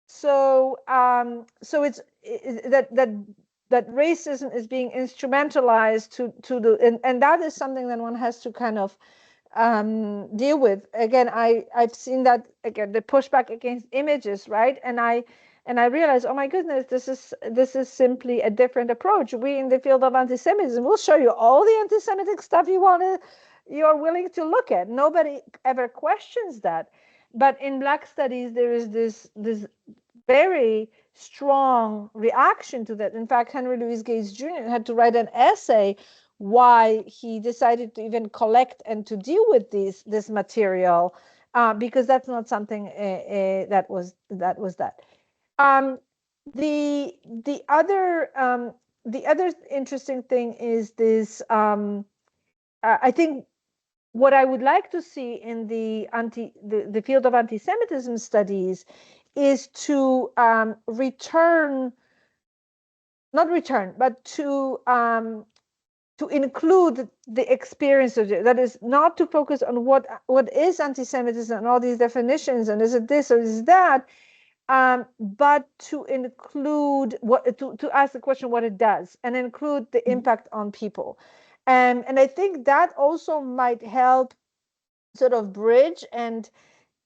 So it's that racism is being instrumentalized to do, and that is something that one has to kind of deal with. Again, I've seen that, again, the pushback against images, right? And I realized, oh my goodness, this is simply a different approach. We in the field of anti-Semitism will show you all the anti-Semitic stuff you're willing to look at. Nobody ever questions that. But in Black studies, there is this very strong reaction to that. In fact, Henry Louis Gates Jr. had to write an essay why he decided to even collect and to deal with this material, because that's not something that was that. the other interesting thing is this. I think what I would like to see in the field of anti-Semitism studies is to include the experience of it. That is, not to focus on what is anti-Semitism and all these definitions and is it this or is that, but to include to ask the question what it does and include the impact on people, and I think that also might help sort of bridge and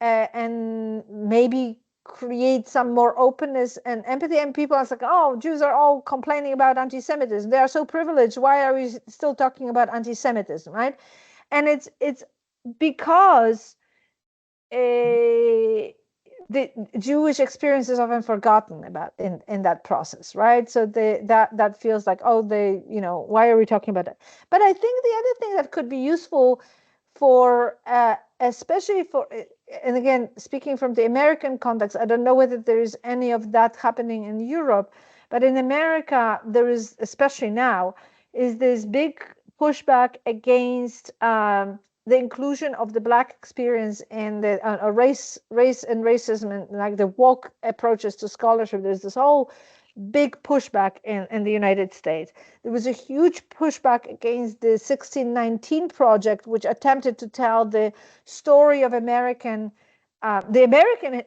maybe create some more openness and empathy. And people are like, oh, Jews are all complaining about anti-Semitism. They are so privileged. Why are we still talking about anti-Semitism, right? And it's because the Jewish experience is often forgotten about in that process, right? So that feels like, oh, why are we talking about that? But I think the other thing that could be useful for especially for, and again, speaking from the American context, I don't know whether there is any of that happening in Europe, but in America, there is, especially now, is this big pushback against the inclusion of the Black experience and the race and racism and like the woke approaches to scholarship. There's this whole big pushback in the United States. There was a huge pushback against the 1619 Project, which attempted to tell the story of the American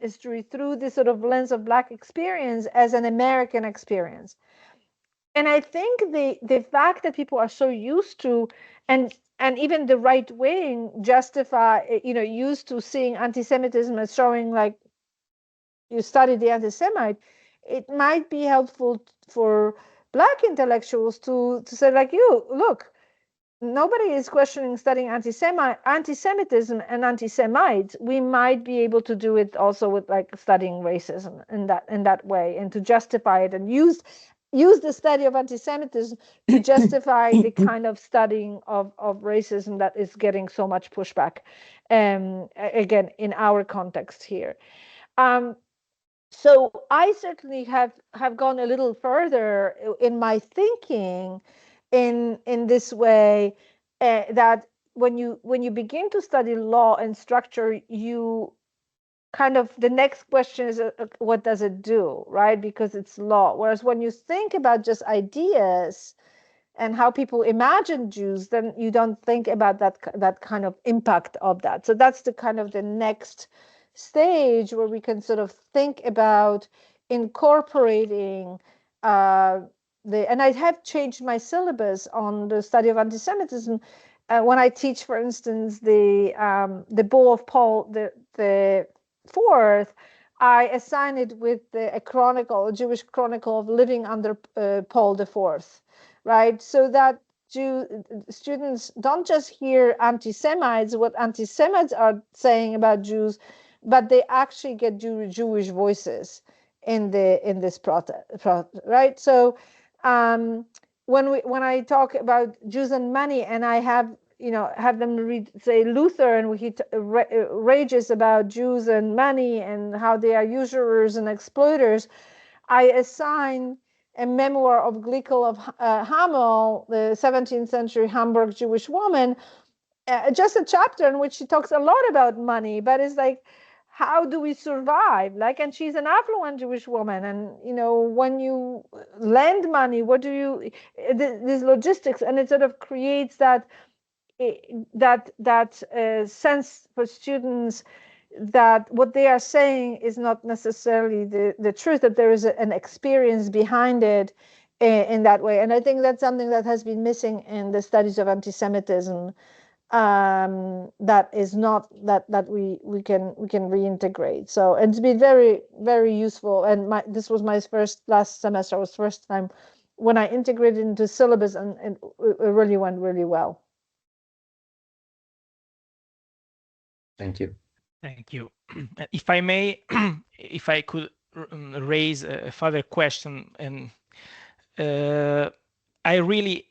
history through this sort of lens of Black experience as an American experience. And I think the fact that people are so used to, and even the right wing used to seeing anti-Semitism as showing like you study the anti-Semite, it might be helpful for Black intellectuals to say like, look, nobody is questioning studying anti-Semitism and anti-Semites. We might be able to do it also with like studying racism in that way, and to justify it and use the study of anti-Semitism to justify the kind of studying of racism that is getting so much pushback, again, in our context here. So I certainly have gone a little further in my thinking in this way, that when you begin to study law and structure, you kind of, the next question is what does it do, right? Because it's law. Whereas when you think about just ideas and how people imagine Jews, then you don't think about that kind of impact of that. So that's the kind of the next stage where we can sort of think about incorporating and I have changed my syllabus on the study of anti-Semitism. When I teach, for instance, the Bull of Paul the Fourth, I assign it with a Jewish chronicle of living under Paul the Fourth, right? So that students don't just hear anti-Semites, what anti-Semites are saying about Jews, but they actually get Jewish voices in this protest, right? So when I talk about Jews and money, and I have them read, say, Luther, and he rages about Jews and money and how they are usurers and exploiters, I assign a memoir of Glickl of Hamel, the 17th century Hamburg Jewish woman, just a chapter in which she talks a lot about money, but it's like, how do we survive? Like, and she's an affluent Jewish woman, and when you lend money, what do you? These logistics, and it sort of creates that sense for students that what they are saying is not necessarily the truth, that there is an experience behind it in that way. And I think that's something that has been missing in the studies of anti-Semitism. That is not that we can reintegrate. So it's been very, very useful. And this was my last semester was first time when I integrated into syllabus, and it really went really well. Thank you. Thank you. If I may, if I could raise a further question, and I really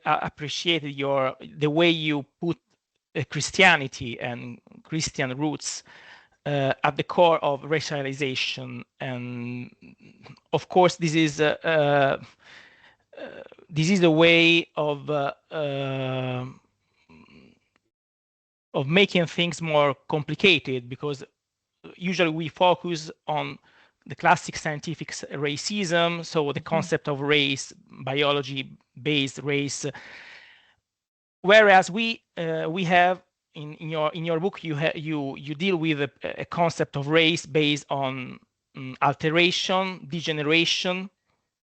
appreciated the way you put Christianity and Christian roots at the core of racialization. And of course, this is a way of making things more complicated, because usually we focus on the classic scientific racism, so the concept of race, biology-based race. Whereas we have in your book you deal with a concept of race based on alteration, degeneration,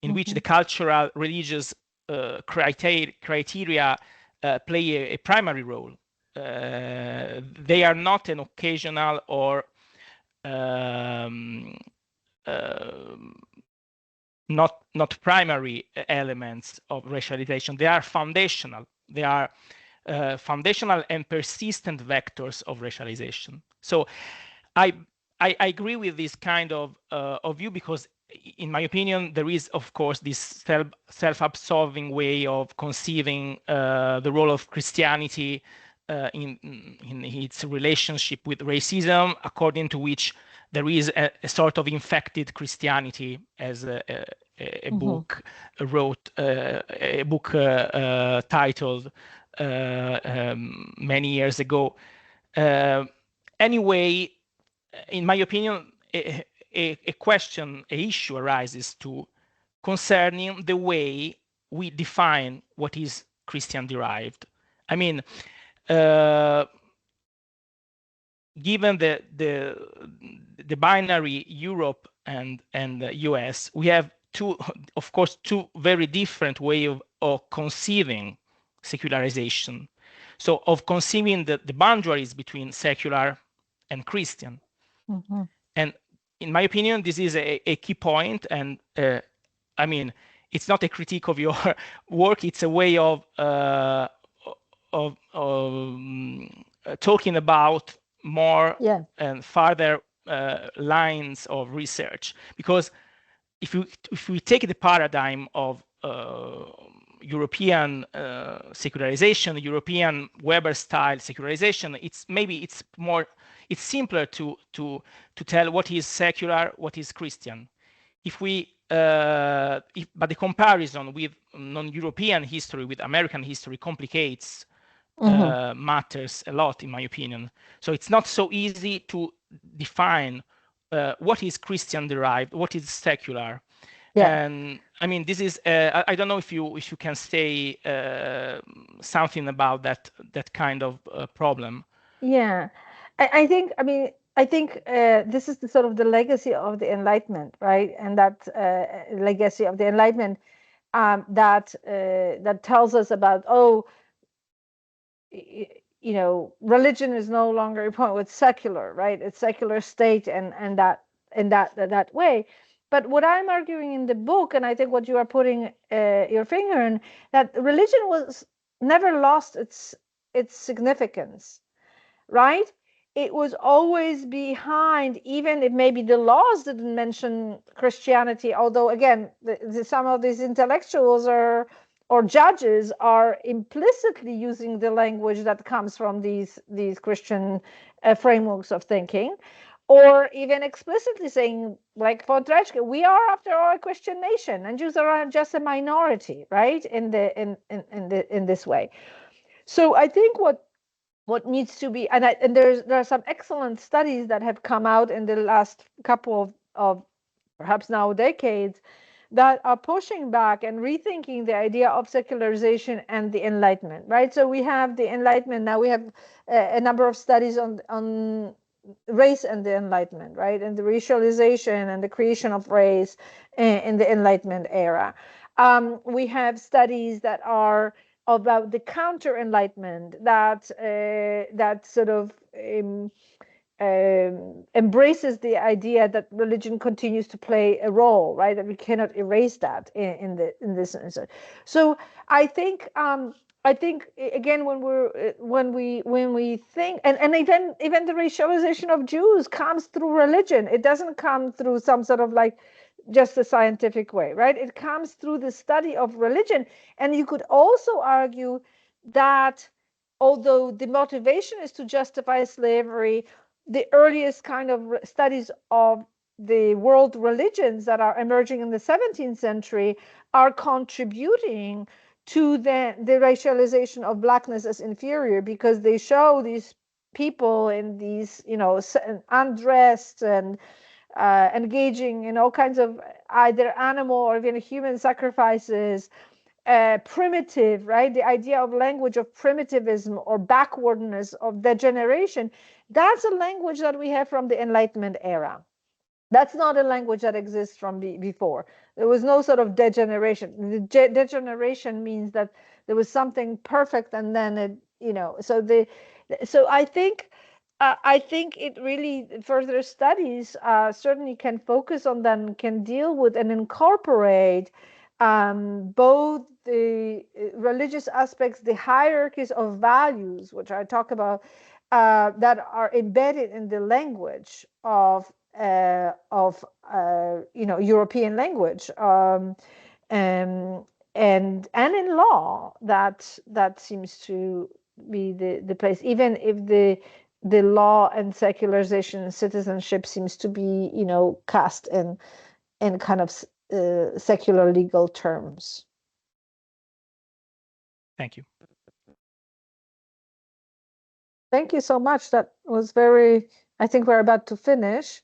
in which the cultural, religious criteria play a primary role. They are not an occasional or not primary elements of racialization. They are foundational. They are foundational and persistent vectors of racialization. So I agree with this kind of view, because in my opinion, there is, of course, this self-absolving way of conceiving the role of Christianity in its relationship with racism, according to which there is a sort of infected Christianity, as a book wrote, a book titled many years ago. Anyway, in my opinion, a issue arises concerning the way we define what is Christian derived. I mean, given the binary Europe and the US, we have two very different ways of conceiving secularization. So of conceiving the boundaries between secular and Christian. And in my opinion, this is a key point. And I mean, it's not a critique of your work. It's a way of talking about more and further lines of research. Because if we take the paradigm of European secularization, European Weber-style secularization, it's simpler to tell what is secular, what is Christian. But the comparison with non-European history, with American history, complicates matters a lot, in my opinion. So it's not so easy to define what is Christian derived, what is secular. And I mean, this is I don't know if you can say something about that kind of problem. Yeah, I think this is the sort of the legacy of the Enlightenment, right? And that legacy of the Enlightenment that tells us about, religion is no longer a point with secular, right? It's secular state and that way. But what I'm arguing in the book, and I think what you are putting your finger in, that religion was never lost its significance, right? It was always behind, even if maybe the laws didn't mention Christianity, although again, some of these intellectuals or judges are implicitly using the language that comes from these Christian frameworks of thinking, or even explicitly saying, like for Drechke, we are after all a Christian nation, and Jews are just a minority, right? In this way. So I think what needs to be, and there are some excellent studies that have come out in the last couple of perhaps now decades, that are pushing back and rethinking the idea of secularization and the Enlightenment, right? So we have the Enlightenment, now we have a number of studies on race and the Enlightenment, right? And the racialization and the creation of race in the Enlightenment era. We have studies that are about the counter-Enlightenment that sort of embraces the idea that religion continues to play a role, right? That we cannot erase that in this sense. So I think again, when we think, and even the racialization of Jews comes through religion. It doesn't come through some sort of like just a scientific way, right? It comes through the study of religion. And you could also argue that although the motivation is to justify slavery, the earliest kind of studies of the world religions that are emerging in the 17th century are contributing to the racialization of blackness as inferior, because they show these people in these, undressed and engaging in all kinds of either animal or even human sacrifices, primitive, right? The idea of language of primitivism or backwardness, of degeneration. That's a language that we have from the Enlightenment era. That's not a language that exists from before. There was no sort of degeneration. The degeneration means that there was something perfect, and then it, so I think it really, further studies certainly can focus on that, can deal with and incorporate both the religious aspects, the hierarchies of values, which I talk about, that are embedded in the language of European language, and in law. That seems to be the place, even if the law and secularization and citizenship seems to be, cast in kind of secular legal terms. Thank you. Thank you so much. That was I think we're about to finish,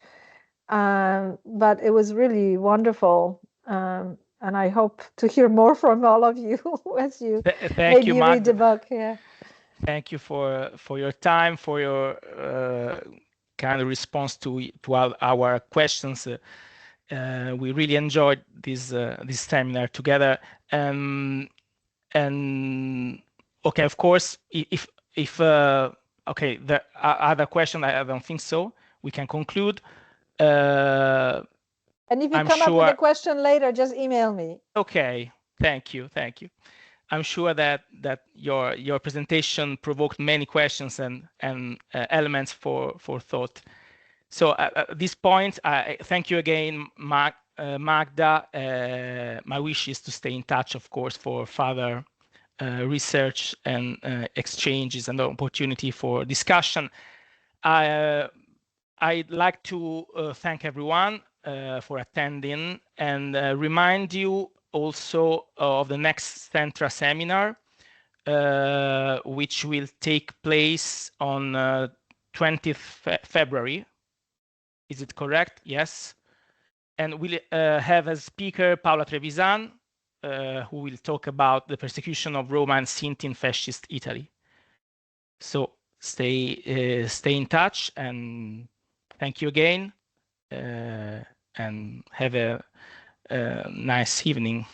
but it was really wonderful. And I hope to hear more from all of you as you Thank you, read the Magda. book. Yeah. Thank you for your time, for your kind of response to our questions. We really enjoyed this seminar together. And okay, of course, if okay, the other question, I don't think so. We can conclude. And if you come up with a question later, just email me. Okay, thank you. I'm sure that your presentation provoked many questions and elements for thought. So at this point, I thank you again, Magda. My wish is to stay in touch, of course, for further research and exchanges and opportunity for discussion. I'd like to thank everyone for attending, and remind you also of the next Centra seminar, which will take place on 20th February. Is it correct? Yes. And we'll have as speaker Paola Trevisan, who will talk about the persecution of Roma and Sinti in fascist Italy. So stay in touch, and thank you again, and have a nice evening.